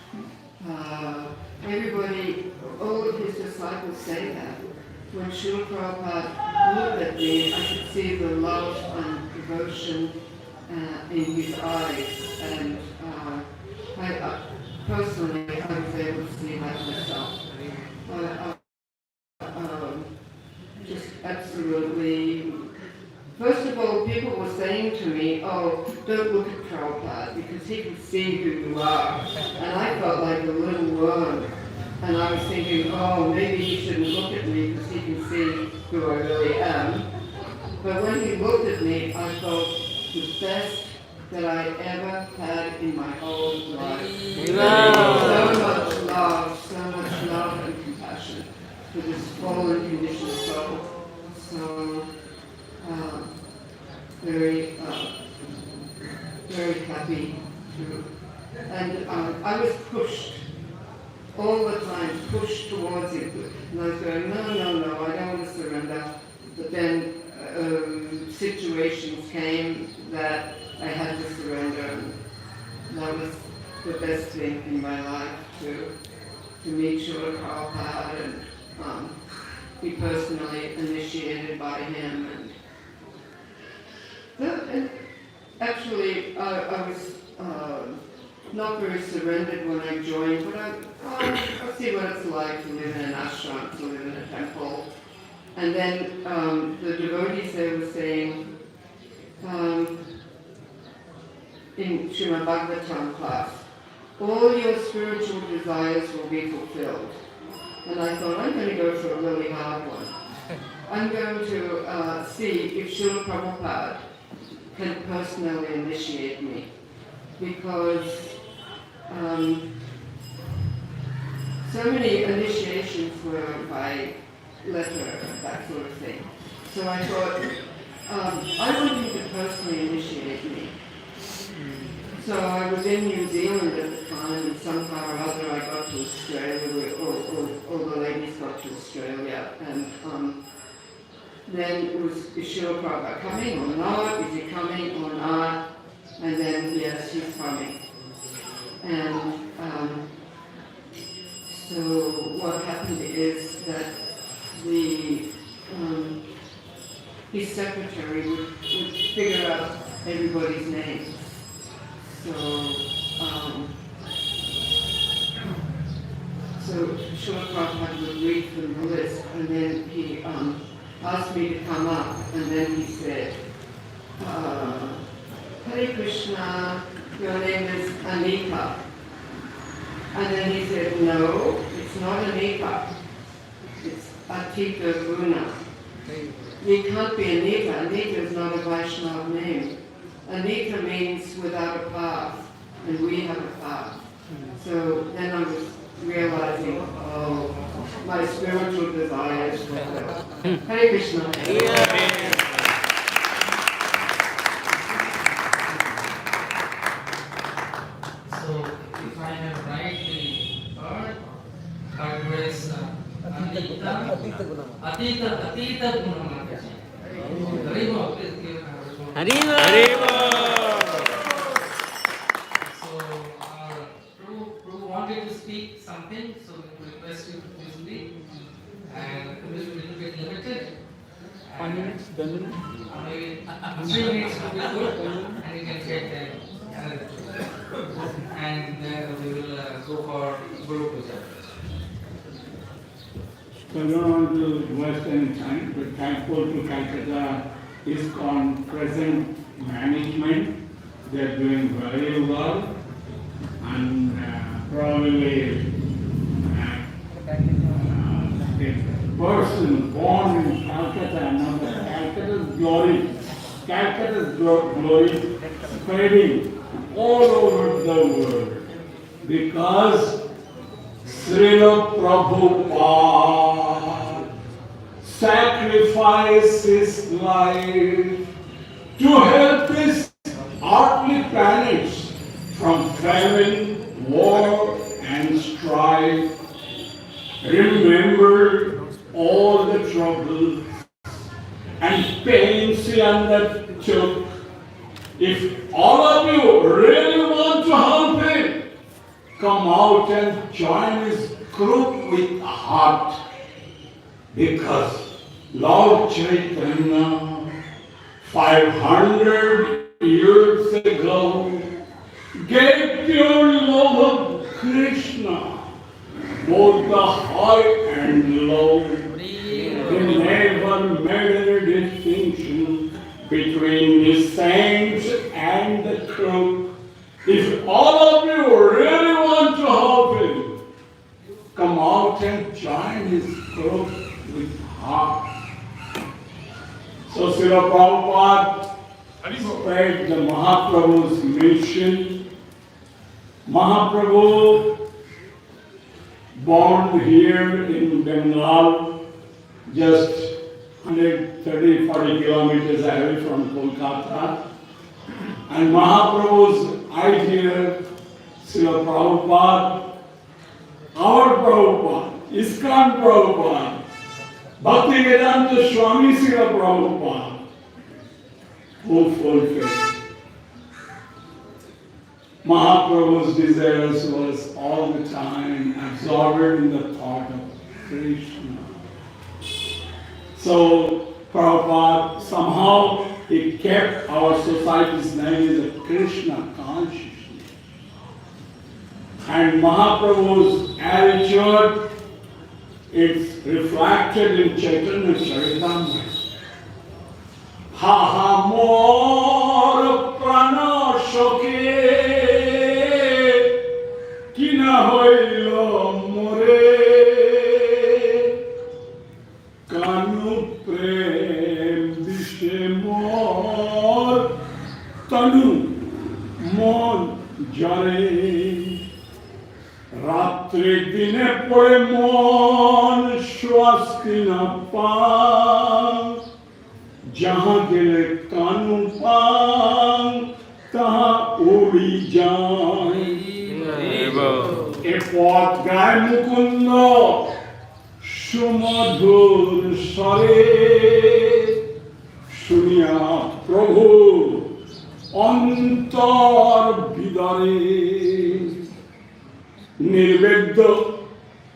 Everybody, all of his disciples say that. When Srila Prabhupada looked at me, I could see the love and devotion in his eyes, and personally I was able to see that myself. Just absolutely. First of all, people were saying to me, "Oh, don't look at Prabhupada because he can see who you are." And I felt like a little worm. And I was thinking, oh, maybe he shouldn't look at me because he can see who I really am. But when he looked at me, I felt the best that I ever had in my whole life. So much love and compassion for this fallen conditioned soul. So very happy to. And I was pushed all the time, pushed towards it. And I was going, no, I don't want to surrender. But then situations came that I had to surrender, and that was the best thing in my life, to meet Srila Prabhupada and be personally initiated by him. And actually, I was not very surrendered when I joined, but I'll see what it's like to live in an ashram, to live in a temple. And then the devotees there were saying, in Srimad Bhagavatam class, all your spiritual desires will be fulfilled. And I thought, I'm going to go for a really hard one. I'm going to see if Srila Prabhupada can personally initiate me. Because so many initiations were by letter, that sort of thing. So I thought, I want him to personally initiate me. So I was in New Zealand at the time, and somehow or other I got to Australia, all the ladies got to Australia, and then it was, is Srila Prabhupada coming or not? Is he coming or not? And then, yes, he's coming. And so what happened is that his secretary would figure out everybody's names. So Srila Prabhupada would read from the list, and then he asked me to come up, and then he said, Hare Krishna, your name is Anika. And then he said, no, it's not Anika. It's Atita Guna. You can't be Anika. Anika is not a Vaishnava name. Anika means without a path, and we have a path. So then I was realizing, oh, my spiritual desires were fulfilled. Hare Krishna. So, if I have rightly heard, God was Atita Gunamataji. Haribo, please give So, Prabhu wanted to speak something, so we request you to please speak. And it will be a little bit limited. 5 minutes, 10 minutes. Maybe 3 minutes will be good, and you can take another 2. And then we will go for Guru Puja. So I don't want to waste any time, but thankful to Kolkata ISKCON present management. They're doing very well, and probably a person born in Kolkata, now Calcutta's glory spreading all over the world, because Srila Prabhupada sacrificed his life to help this earthly planets from famine, war, and strife. Remember all the troubles and pains he undertook. If all of you really want to help him, come out and join his group with a heart. Because Lord Chaitanya, 500 years ago, gave pure love of Krishna, both the high and low. He never made any distinction between the saints and the crook. If all of you really want to help him, come out and join his group with heart. So Srila Prabhupada spread the Mahaprabhu's mission. Mahaprabhu born here in Bengal, just 130-40 kilometers away from Kolkata. And Mahaprabhu's idea, Srila Prabhupada, our Prabhupada, ISKCON Prabhupada, Bhaktivedanta Swami Srila Prabhupada, who fulfilled Mahaprabhu's desires was all the time absorbed in the thought of Krishna. So Prabhupada somehow he kept our society's name as a Krishna consciousness. And Mahaprabhu's attitude, it's reflected in Chaitanya Charitamrita. Ha ha mor prana shoke kina hoilo more kanu prem bishe mor tanu mon jare ratri dine pore mon swasti na pa जहाँ दिले कानून पान तहाँ उड़ी जाए ए पथ गाय मुकुंद सुमधुर स्वरे सुनिया प्रभु अंतर विदरे निर्वेद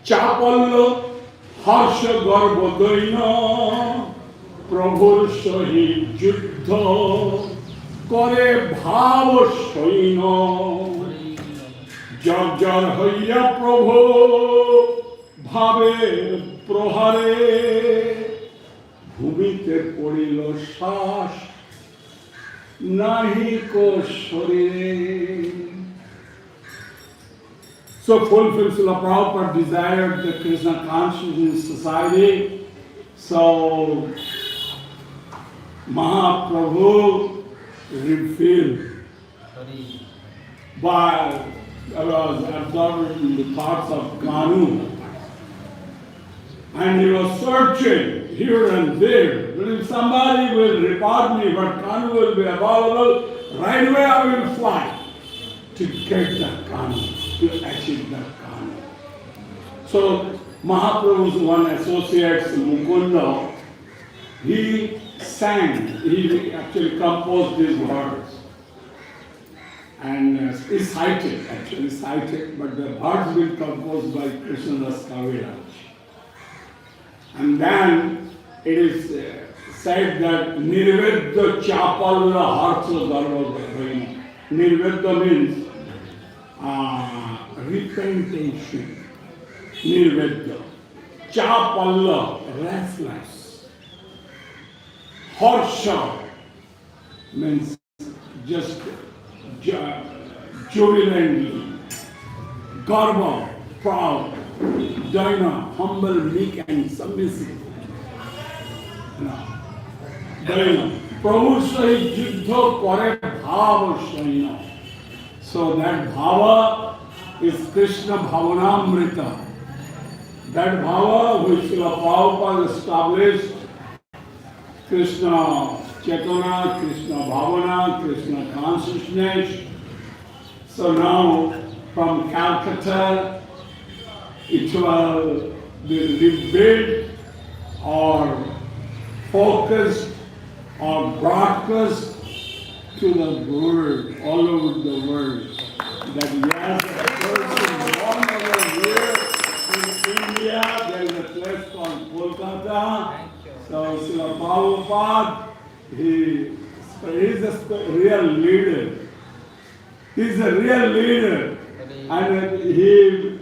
चापल्य हर्ष गर्भ दैन প্রভুর সহিত যুদ্ধ করে ভাব সৈন্য জর্জর হইয়া প্রভু ভাবে প্রহারে ভূমিতে পড়িল শ্বাস নাহিক শরীরে। So fulfill Srila Prabhupada desired the Krishna consciousness in society. So Mahaprabhu revealed by was absorbed in the thoughts of Kanu. And he was searching here and there. But if somebody will report me, but Kanu will be available, right away I will fly to get that Kanu, to achieve that Kanu. So Mahaprabhu's one associate, Mukunda, he sang, he actually composed these words. And is cited, but the words been composed by Krishnadas Kaviraj. And then it is said that Nirvedya Chapalla Hartha Garva Bhavina. Nirvedya means repentation. Nirvedya. Chapalla, restless. Harsha means just jubilantly. Garva, proud. Daina, humble, meek and submissive. Daina. Prabhu sahi jiddha kare bhava shaina. So that bhava is Krishna Bhavanamrita. That bhava which Srila Prabhupada established, Krishna Chetana, Krishna Bhavana, Krishna consciousness. So now from Kolkata, it will be rebuilt or focused or broadcast to the world, all over the world. That yes, a person born over here in India, there is a place called Kolkata. So Srila Prabhupada, he is a real leader. He is a real leader. And he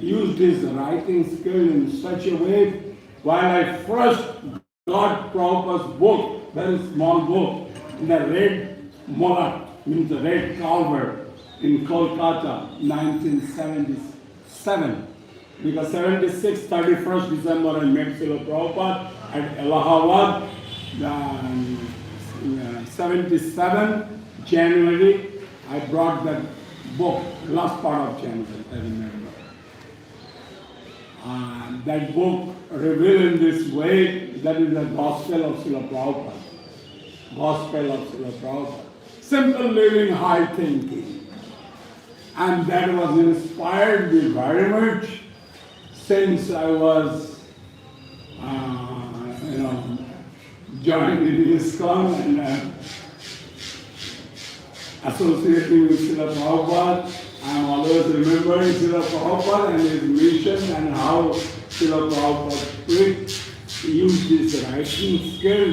used his writing skill in such a way. While I first got Prabhupada's book, very small book, in the red mullet, means the red cover, in Kolkata, 1977. Because 76, 31st December, I met Srila Prabhupada at Allahabad. 77, January, I brought that book, last part of January, I remember. That book revealed in this way, that is the gospel of Srila Prabhupada. Gospel of Srila Prabhupada. Simple living, high thinking. And that was inspired me very much since I was, joined in ISKCON and associating with Srila Prabhupada. I am always remembering Srila Prabhupada and his mission and how Srila Prabhupada used his writing skill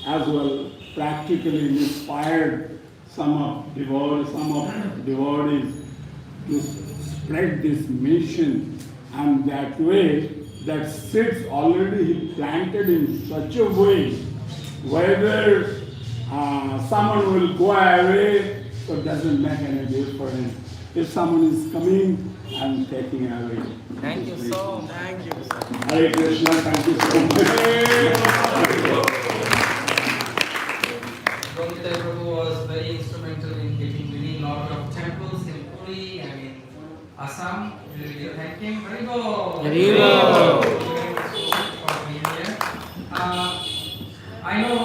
as well practically inspired some of devotees to spread this mission, and that way that seeds already he planted in such a way whether someone will go away, so it doesn't make any difference. If someone is coming, I'm taking away. Thank you so much. Thank you, sir. Hare Krishna, thank you so much. Kolkata Prabhu was very instrumental in getting really lot of temples in Puri and in Assam. We really thank him. Very good. Very good. For being here. I know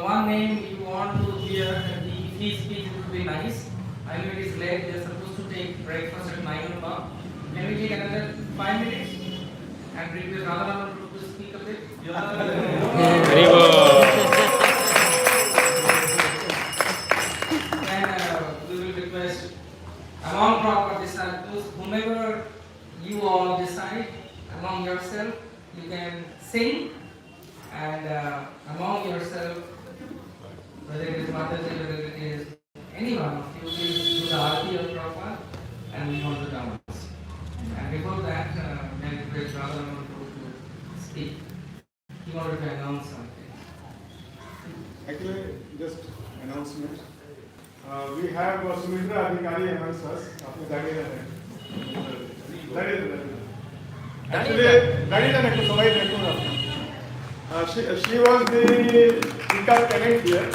one name you want to hear, and if he speaks, it would be nice. I know it is late, they are supposed to take breakfast at 9 o'clock. Can we take another 5 minutes and request Radha to speak a bit? Very good. And we will request among proper disciples, whomever you all decide among yourself, you can sing, and among yourself, whether it is Mataji, whether it is any one of you, please do the Aarti of Prabhupada and we hold the downs. And before that, may I request Radha to speak. He wanted to announce something. Actually, just announcement. We have Sumitra Adhikari amongst us. आपने दाढ़ी actually, she was the Tika tenant here.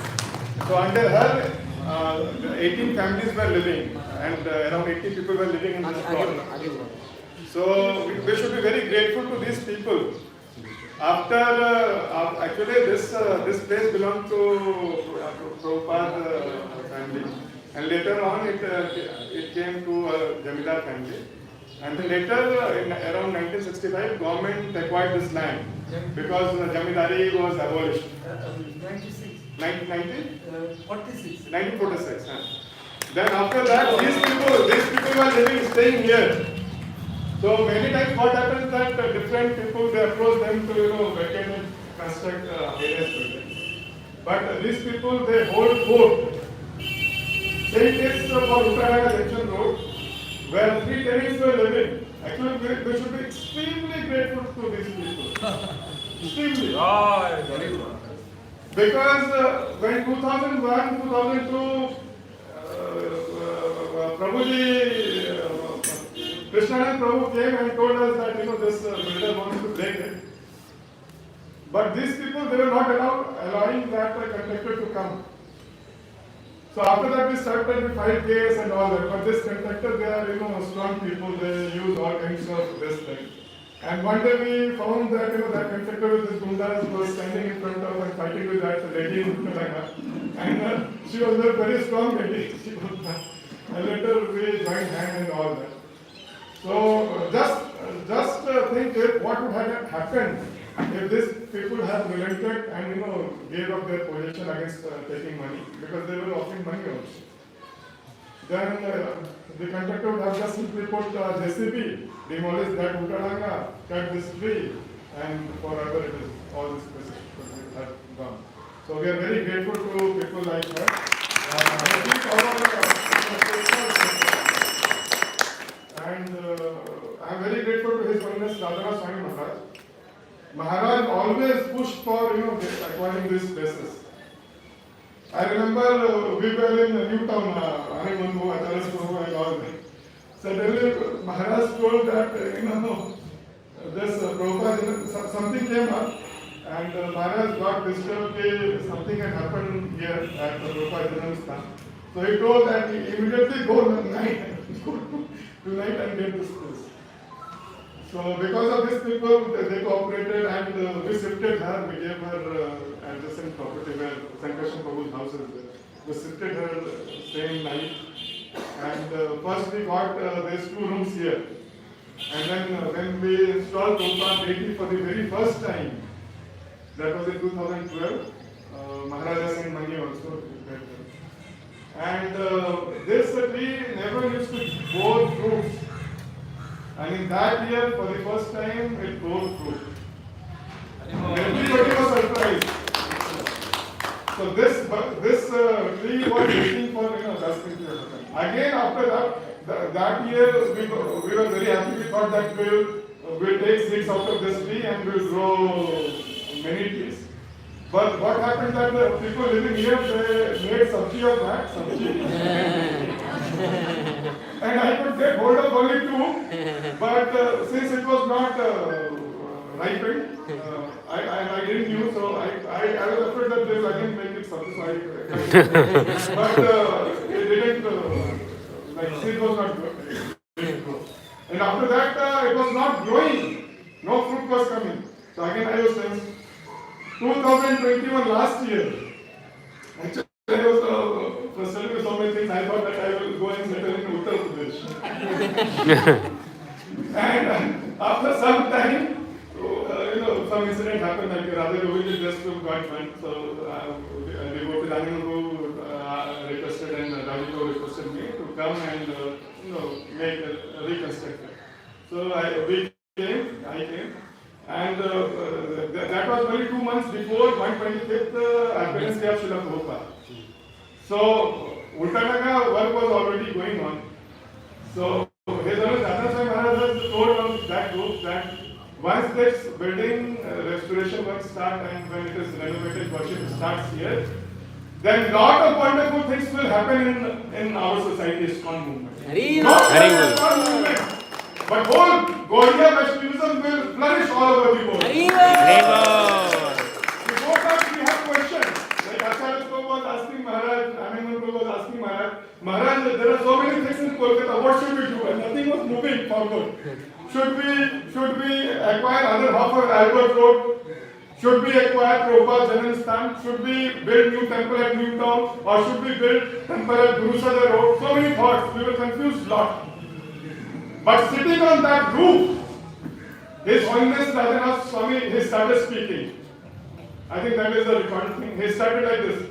So under her 18 families were living, and around 80 people were living in this plot. So we should be very grateful to these people. After actually this place belonged to Prabhupada family, and later on it came to Jamidar family. And then later, in around 1965, government acquired this land because Jamidari was abolished. 96. 1990? 46. 1946. Then after that, these people were living, staying here. So many times what happens that different people, they approach them to vacate and construct various buildings. But these people, they hold court. Same case for Uttarakhand Junction Road, where 3 tenants were living. Actually, we should be extremely grateful to these people. Extremely. Because when 2001, 2002, Prabhuji, Krishnanand Prabhu came and told us that this builder wants to break it. But these people, they were not allowing that contractor to come. So after that we started with 5 case and all that. But this contractor, they are strong people. They use all kinds of this thing. And one day we found that that contractor with his gundas was standing in front of and fighting with that lady in Kolkata. And she was a very strong lady. And later we joined hand and all that. So just think what would have happened if these people had relented and gave up their position against taking money, because they were offering money also. Then the contractor would have just simply put JCB, demolish that Uttaranga, cut this tree, and forever it is all this places have gone. So we are very grateful to people like her. And I am very grateful to His Holiness Radha Swami Maharaj. Maharaj always pushed for acquiring these places. I remember we were in Newtown, Animandu, Acharasuru and all that. Suddenly Maharaj told that this Prabhupada, something came up and Maharaj got disturbed that something had happened here at the Prabhupada Janamsthan. So he told that he immediately go tonight and get this place. So because of these people, they cooperated and we shifted her, we gave her adjacent property where Sankarshan Prabhu's house is there. We shifted her same night, and first we got these 2 rooms here. And then when we installed Prabhupada deity for the very first time, that was in 2012, Maharaja Singh Mani also. And this tree never used to bore fruits. And in that year, for the first time, it bore fruit. Everybody was surprised. So this tree was waiting for that thing to happen. Again, after that year, we were very happy. We thought that we'll take seeds out of this tree and we'll grow many trees. But what happened that the people living here, they made sabji of that sabji. And I could get hold of only 2, but since it was not ripened, I didn't use, so I was afraid that they will again make it sabji. But it didn't, seed was not good. And after that, it was not growing. No fruit was coming. So again I was saying, 2021 last year, actually I was frustrated with so many things. I thought that I will go and settle in Uttar Pradesh. And after some time, some incident happened, like Radha Govind just got went. So devotee Raninu requested and Radhiko requested me to come and make reconstruct it. So I came. And that was only 2 months before 125th appearance day of Srila Prabhupada. So Uttarakhand work was already going on. So His Holiness Radha Swami Maharaj told of that group that once this building restoration work starts and when it is renovated, worship starts here, then lot of wonderful things will happen in our society, ISKCON movement. Not just ISKCON movement, but whole Gaudiya Vaishnavism will flourish all over the world. Before that, we have questions. Like Acharya Prabhu was asking Maharaj, Animan Prabhu was for good. Should we acquire other half of Albert Road? Should we acquire Prabhupada's Janam? Should we build new temple at Newtown? Or should we build temple at Gurusada Road? So many thoughts. We were confused a lot. But sitting on that roof, His Holiness Radhanath Swami, he started speaking. I think that is the recorded thing. He started like this.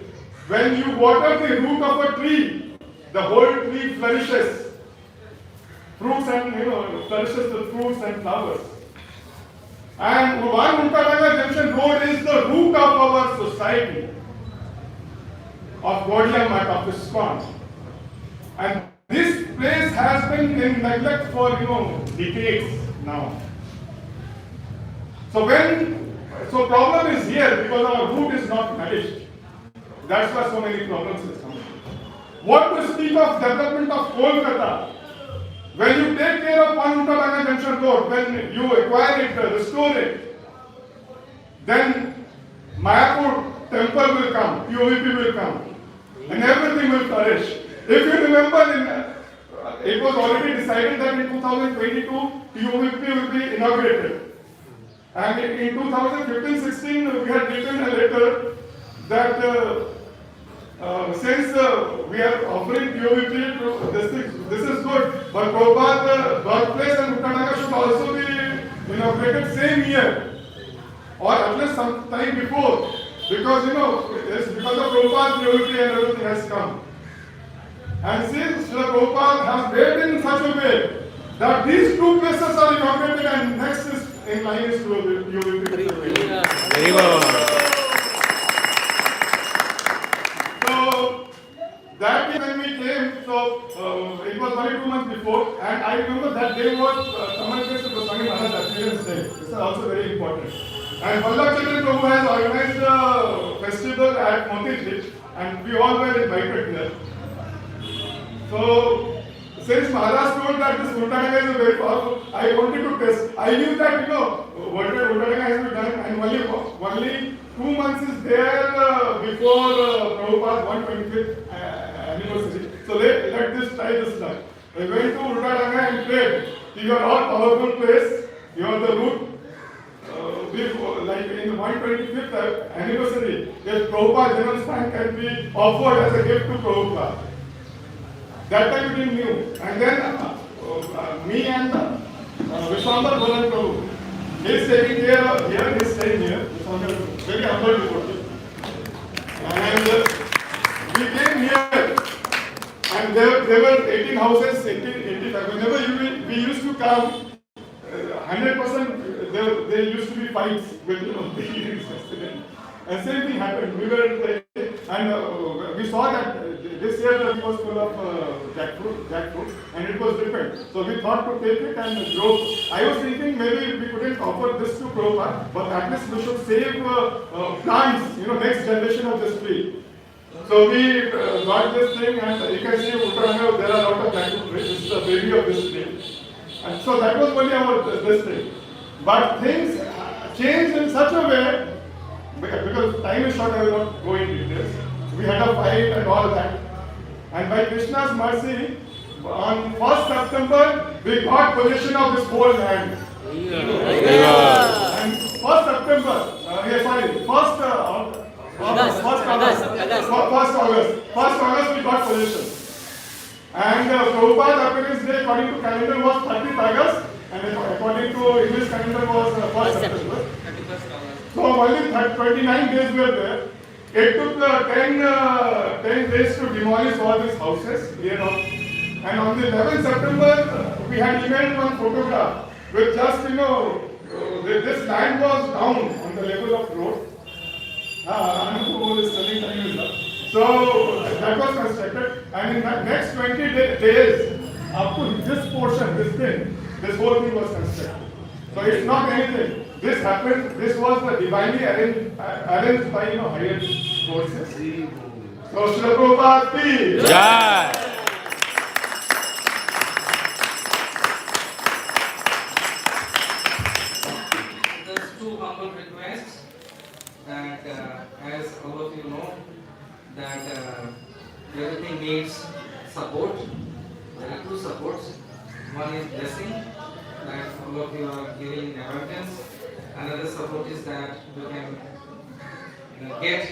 When you water the root of a tree, the whole tree flourishes. Fruits and, flourishes with fruits and flowers. And one Uttaraga Junction Road is the root of our society, of Gaudiya Math, of ISKCON. And this place has been in neglect for, decades now. So problem is here because our root is not managed. That's why so many problems is coming. What to speak of development of Kolkata? When you take care of one Uttaraga Junction Road, when you acquire it, restore it, then Mayapur temple will come, POVP will come, and everything will flourish. If you remember, it was already decided that in 2022, POVP will be inaugurated. And in 2015-16, we had written a letter that since we are offering POVP to this is good, but Prabhupada birthplace and Uttaraga should also be inaugurated same year, or at least some time before, because it's because of Prabhupada's POVP and everything has come. And since Srila Prabhupada has made it in such a way that these two places are inaugurated and next is in line is POVP. Very good. So that day when we came, it was only 2 months before, and I remember that day was Commemoration of Swami Maharaj Appearance Day. This is also very important. And Vallabh Chandra Prabhu has organized a festival at Motiji, and we all were invited there. So since Maharaj told that this Uttaraga is very powerful, I wanted to test. I knew that whatever Uttaraga has been done, and only 2 months is there before Prabhupada's 125th anniversary. So let this try this luck. I went to Uttaraga and prayed. You are all powerful place. You are the root. Like in the 125th anniversary, if Prabhupada's Janam can be offered as a gift to Prabhupada. That time we didn't knew. And then me and Vishwambar Bhalan Prabhu, he is taking care of here, he is staying here. Very humble devotee. And we came here, and there were 18 houses, 85. Whenever we used to come, 100% there used to be fights with the and same thing happened. We were and we saw that this year it was full of jackfruit, and it was different. So we thought to take it and grow. I was thinking maybe we couldn't offer this to Prabhupada, but at least we should save plants, next generation of this tree. So we got this thing, and you can see Uttaraga, there are a lot of jackfruit trees. This is the baby of this tree. And so that was only our this thing. But things changed in such a way, because time is short, I will not go into details. We had a fight and all that. And by Krishna's mercy, on 1st September, we got possession of this whole land. And 1st September, 1st August we got possession. And Prabhupada's appearance day according to calendar was 30th August, and according to English calendar was 1st September. So only 29 days were there. It took 10 days to demolish all these houses here. And on the 11th September, we had emailed one photograph with just, this land was down on the level of road. So that was constructed, and in the next 20 days, up to this portion, this whole thing was constructed. So it's not anything. This happened, this was the divinely arranged by higher forces. So Srila Prabhupada ki Jai. Just two humble requests that as all of you know that everything needs support. There are two supports. One is blessing that all of you are giving in abundance. Another support is that we can get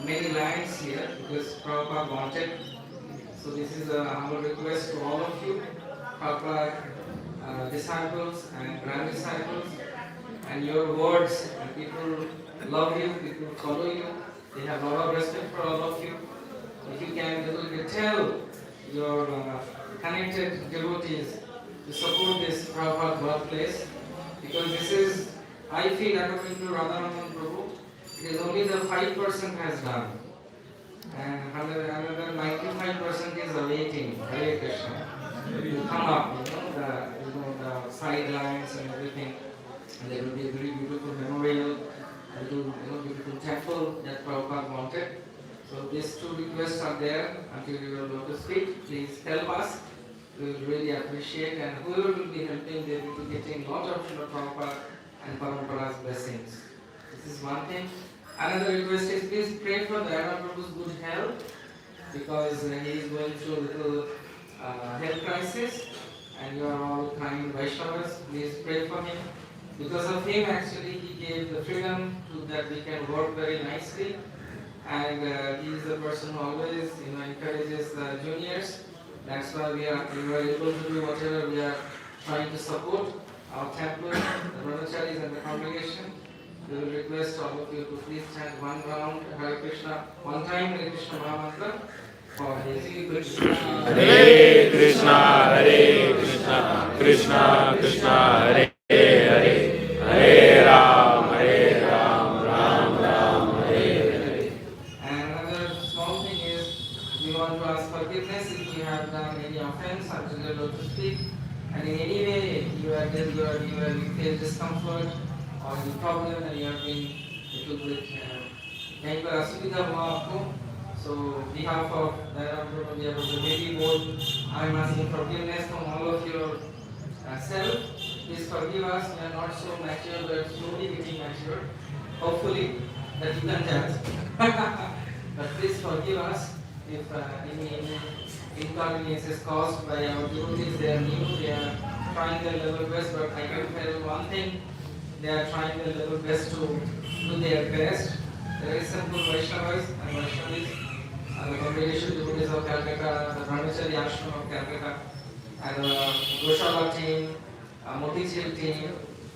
many lands here because Prabhupada wanted. So this is a humble request to all of you, Prabhupada disciples and grand disciples, and your words, and people love you, people follow you, they have a lot of respect for all of you. If you can tell your connected devotees to support this Prabhupada birthplace, because this is, I feel, according to Radharaman Prabhu, it is only the 5% has done, and another 95% is awaiting. Hare Krishna. You come up, the sidelines and everything, and there will be a very beautiful memorial, a little, beautiful temple that Prabhupada wanted. So these two requests are there. Until you will go to speak, please help us. We will really appreciate, and whoever will be helping, they will be getting a lot of Srila Prabhupada and Parampara's blessings. This is one thing. Another request is please pray for Dayana Prabhu's good health, because he is going through a little health crisis, and you are all kind Vaishnavas. Please pray for him. Because of him, actually, he gave the freedom to that we can work very nicely, and he is the person who always encourages the juniors. That's why we are able to do whatever we are trying to support our temple, the brahmacharis and the congregation. We will request all of you to please chant one round Hare Krishna, one time Hare Krishna Mahamantra for his Krishna. Hare Krishna, Hare Krishna, Krishna Krishna, Hare Hare, Hare Ram, Ram Ram, Hare Hare. And another small thing is, we want to ask forgiveness if we have done any offense until the Lord to speak. And in any way you feel discomfort or any problem and you have been little bit कहीं पर असुविधा हुआ आपको, so behalf of the baby board, I am asking forgiveness from all of your self. Please forgive us. We are not so mature, we are slowly getting mature. Hopefully that you can judge. But please forgive us if any inconvenience is caused by our devotees. They are new, they are trying their level best, but I can tell one thing, they are trying their level best to do their best. There is simple Vaishnavas and Vaishnavis, the congregation devotees of Calcutta, the Brahmachari Ashram of Calcutta, and the Goshala team, Motichil team,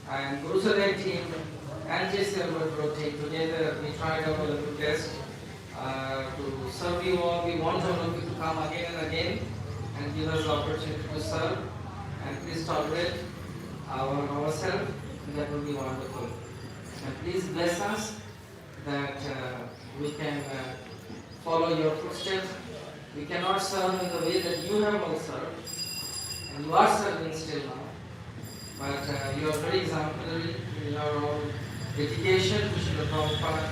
and Gurusarai team, and JCL team. Together we tried our level best to serve you all. We want all of you to come again and again and give us the opportunity to serve. And please tolerate ourselves. That will be wonderful. And please bless us that we can follow your footsteps. We cannot serve in the way that you have all served, and you are serving still now. But you are very exemplary in your own dedication to Srila Prabhupada.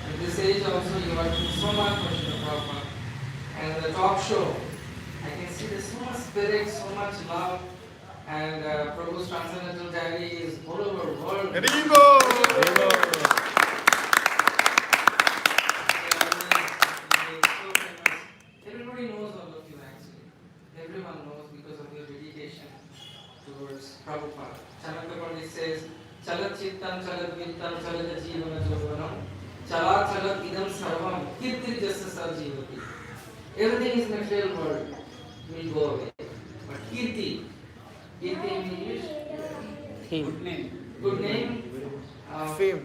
At this age also you are doing so much for Srila Prabhupada. And the talk show, I can see there's so much spirit, so much love. And Prabhu's Transcendental Diary is all over the world. Everybody knows all of you actually. Everyone knows because of your dedication towards Prabhupada. Chanakya Pandit says, Chalat Chittam, Chalat Vittam, Chalat Jivana Jovanam, Chalat Chalat Idam Sarvam, Kirti Jasa Sarjivati. Everything is material world will go away. But Kirti in English? Theme. Good name? Fame.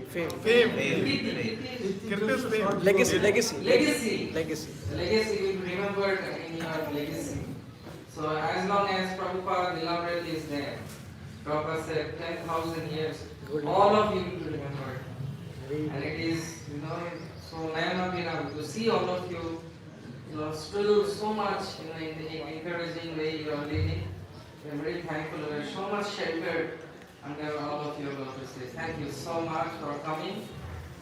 Legacy. Legacy will be remembered in your legacy. So as long as Prabhupada beloved is there, Prabhupada said 10,000 years, all of you will be remembered. And it is, so Nayanabhina, to see all of you, still so much in the encouraging way you are leading. We are very thankful. We are so much sheltered under all of your lotuses. Thank you so much for coming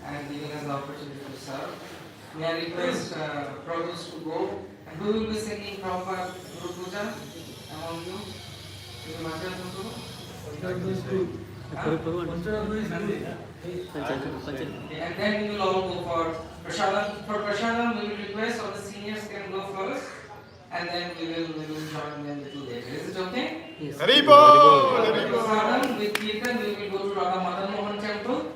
and giving us the opportunity to serve. May I request Prabhus to go. And who will be singing Prabhupada Guru Puja among you? Is it Master Guru? And then we will all go for Prasadam. For Prasadam, we will request all the seniors can go first, and then we will join them a little later. Is it okay? Sadhan, with Kirtan, we will go to Radha Madan Mohan temple.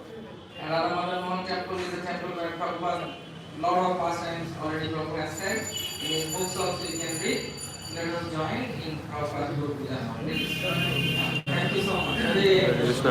And Radha Madan Mohan temple is a temple where Prabhupada, lot of pastimes already Prabhupada has said. In his books also you can read. Let us join in Prabhupada's Guru Puja. Thank you so much. Hare Krishna.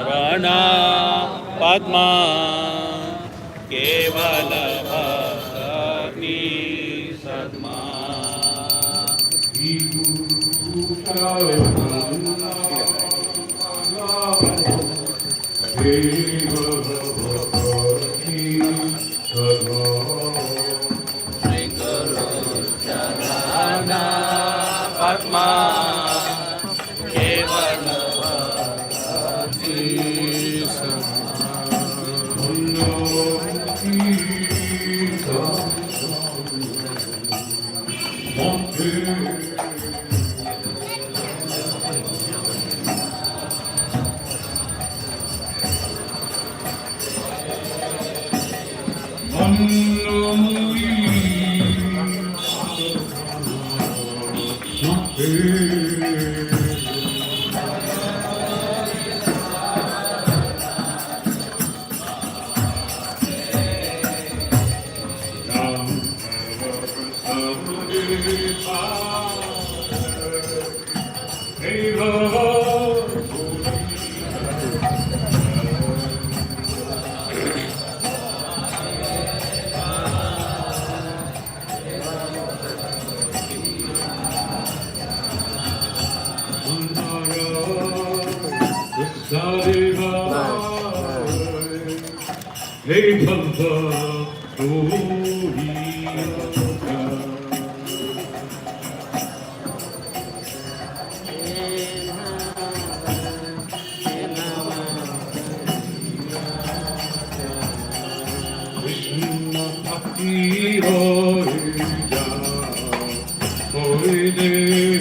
Charana Padma Kevala Bhakti Sadma Charana Padma Kevala Bhakti Hey Baba, Krishna Bhakti Hoya, Hoide.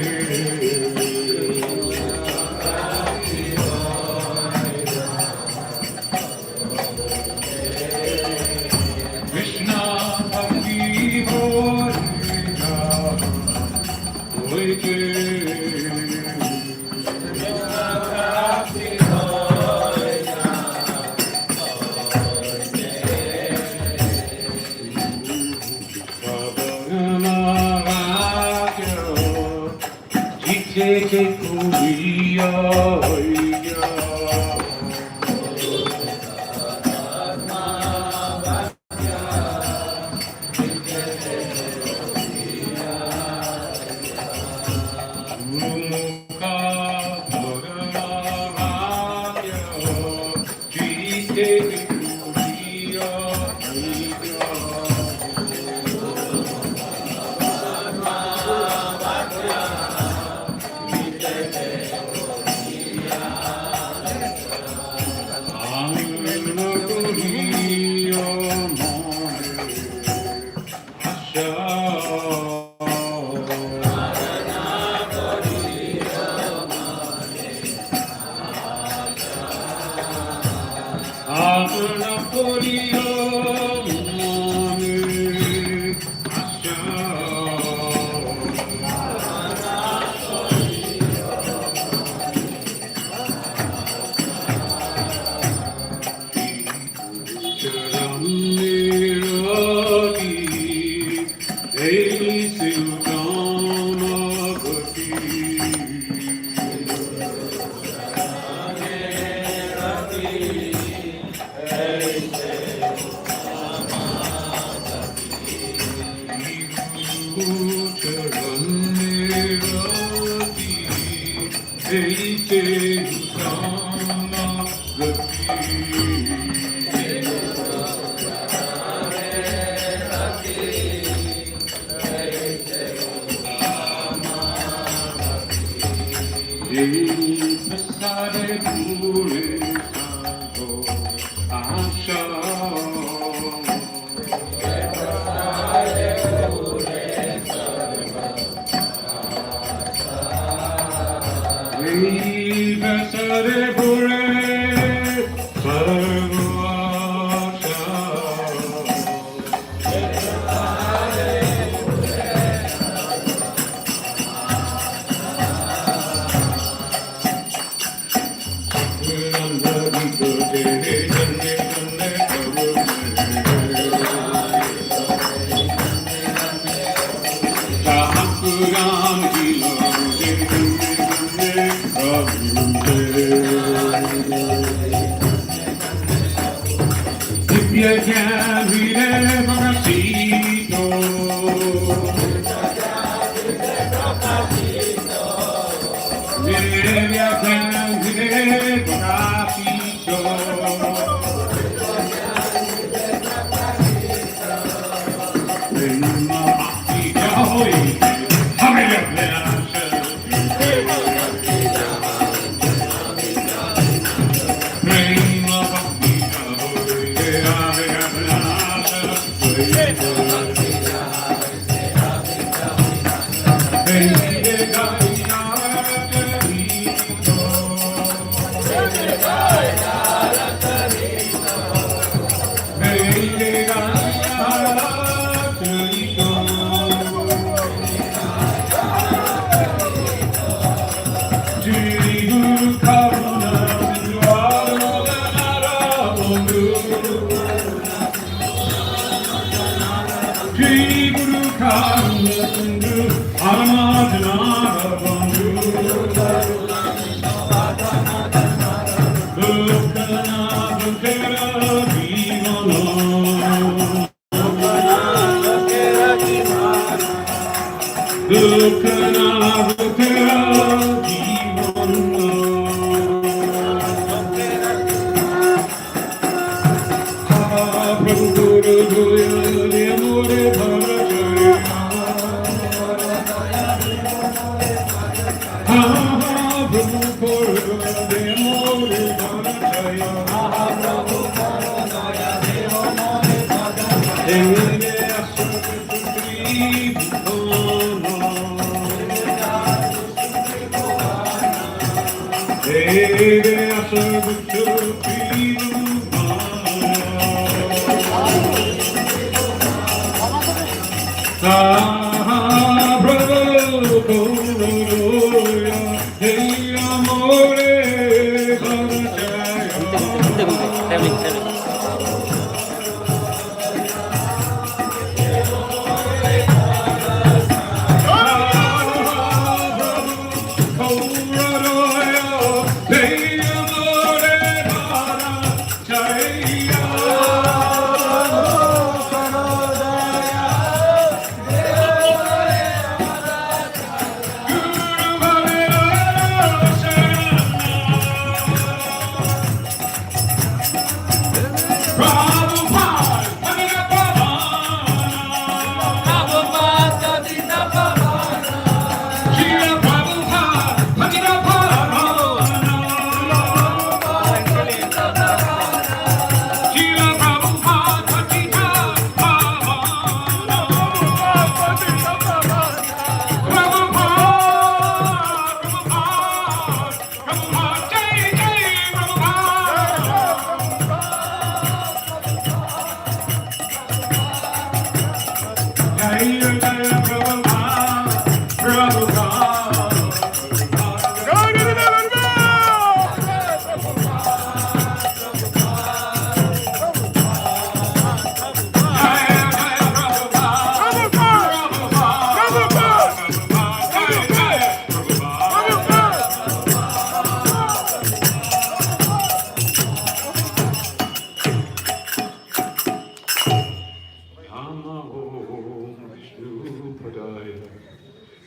Namo Vishnu Padaya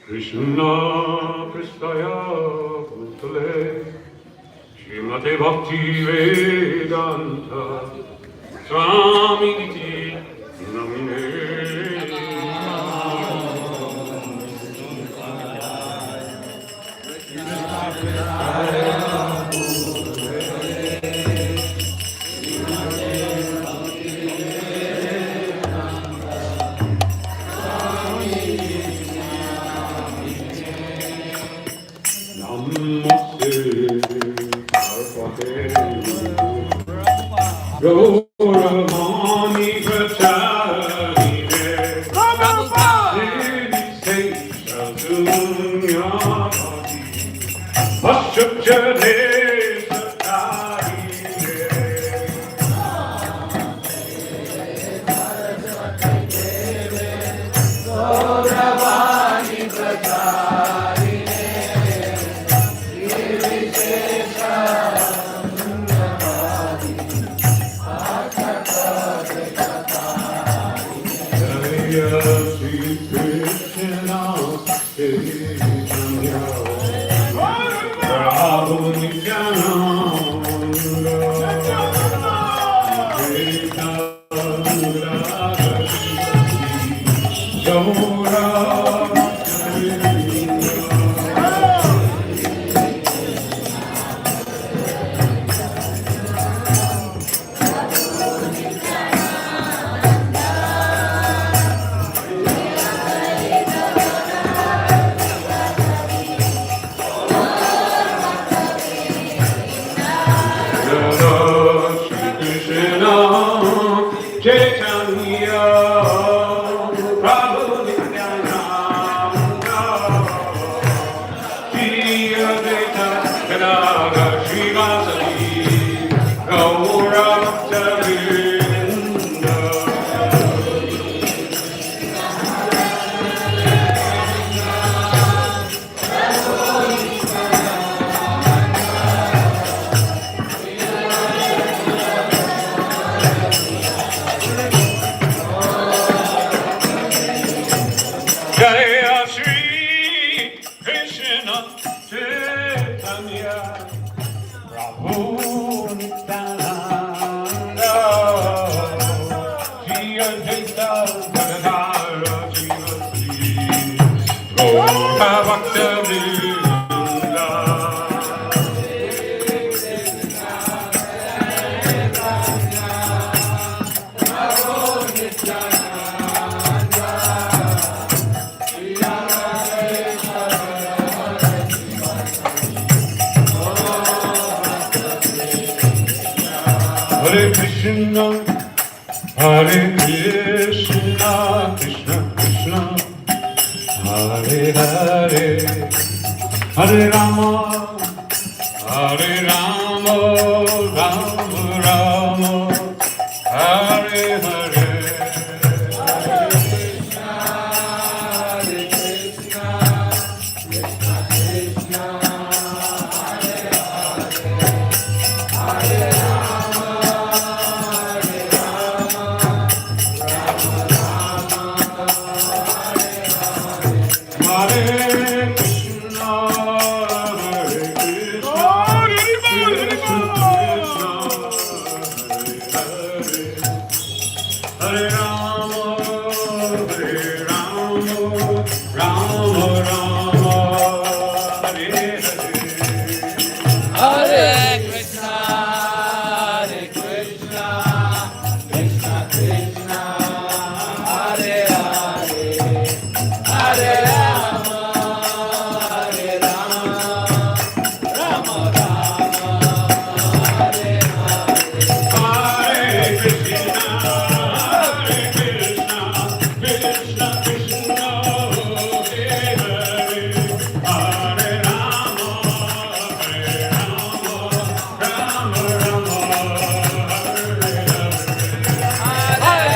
Krishna Pristaya Bhutale Srimate Bhakti Vedanta Swami Niti Namine Gauravani Pracharine Devi Dunyavati Vashupchade Jaya Shri Krishna Chaitanya Prabhu Nityananda Shri Advaita Gadadhara Srivasti Gaura Bhakta Vrinda Hare Krishna, Krishna Krishna, Hare Hare, Hare Rama, Rama Rama, Hare Hare. Hare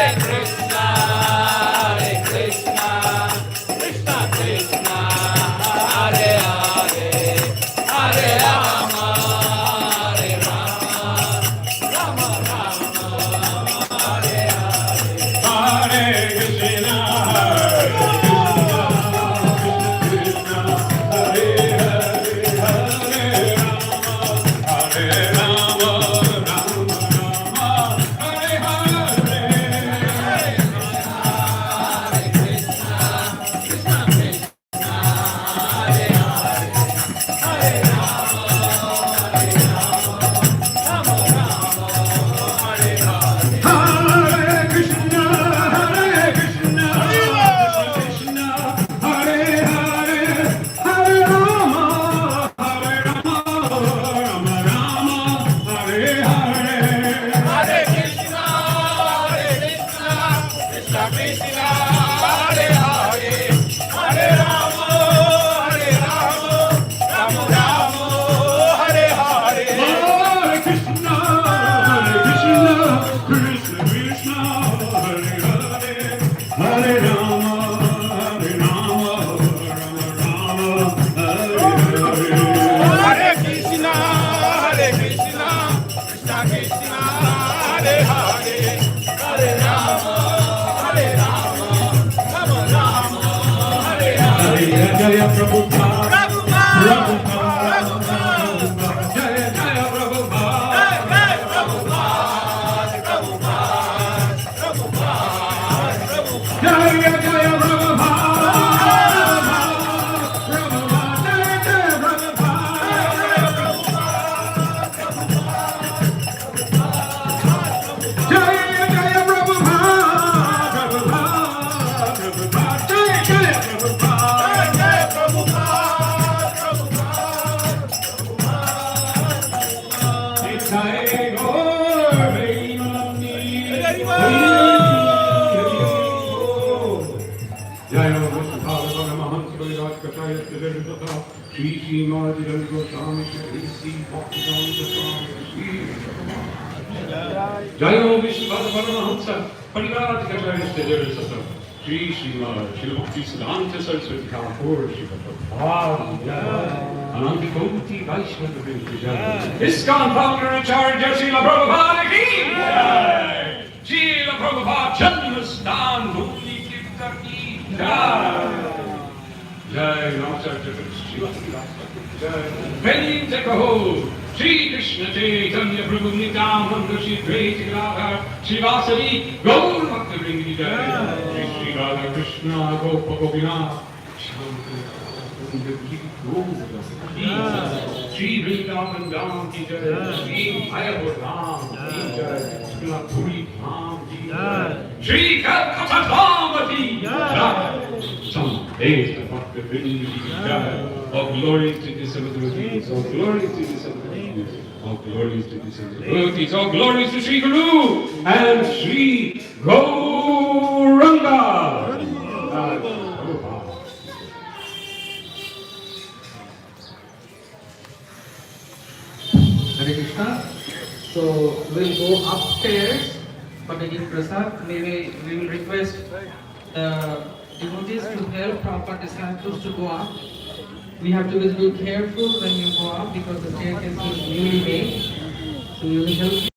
Jaya Prabhupada, Prabhupada, Jaya Jaya Prabhupada, Jaya Jaya Jayo Vishnupada Paramahamsa, Parivrata Kacharya Devasata, Shri Srila Bhakti Siddhanta Saraswati Thakur, Srila Prabhupada, Ananta Koti Vaishnava Vinti Jaya. ISKCON founder Acharya Srila Prabhupada ki Jai. Srila Prabhupada Janmastan Bhumi Tirtha ki Jai. Jai Namacharya Srila Jai. Penny Tekaho. Shri Krishna Chaitanya Prabhu Nityananda Shri Advaita Gadadhar Srivasadi Gaur Bhakta Vringi Jai. Shri Radha Krishna Gopa Gopinath Shri Vrindavan Dham Ki Jai. Shri Mayapur Dham Ki Jai. Shri Puri Dham Ki Jai. Shri Kolkata Dham Ki Jai. Some days the Bhakta Vringi Jai. All glories to the Devotees, all glories to the Devotees, all glories to the Devotees, all glories to Sri Guru and Sri Gauranga. Hare Krishna. So we'll go upstairs for taking prasad. We will request the devotees to help Prabhupada disciples to go up. We have to be careful when you go up because the staircase is newly made. So you will help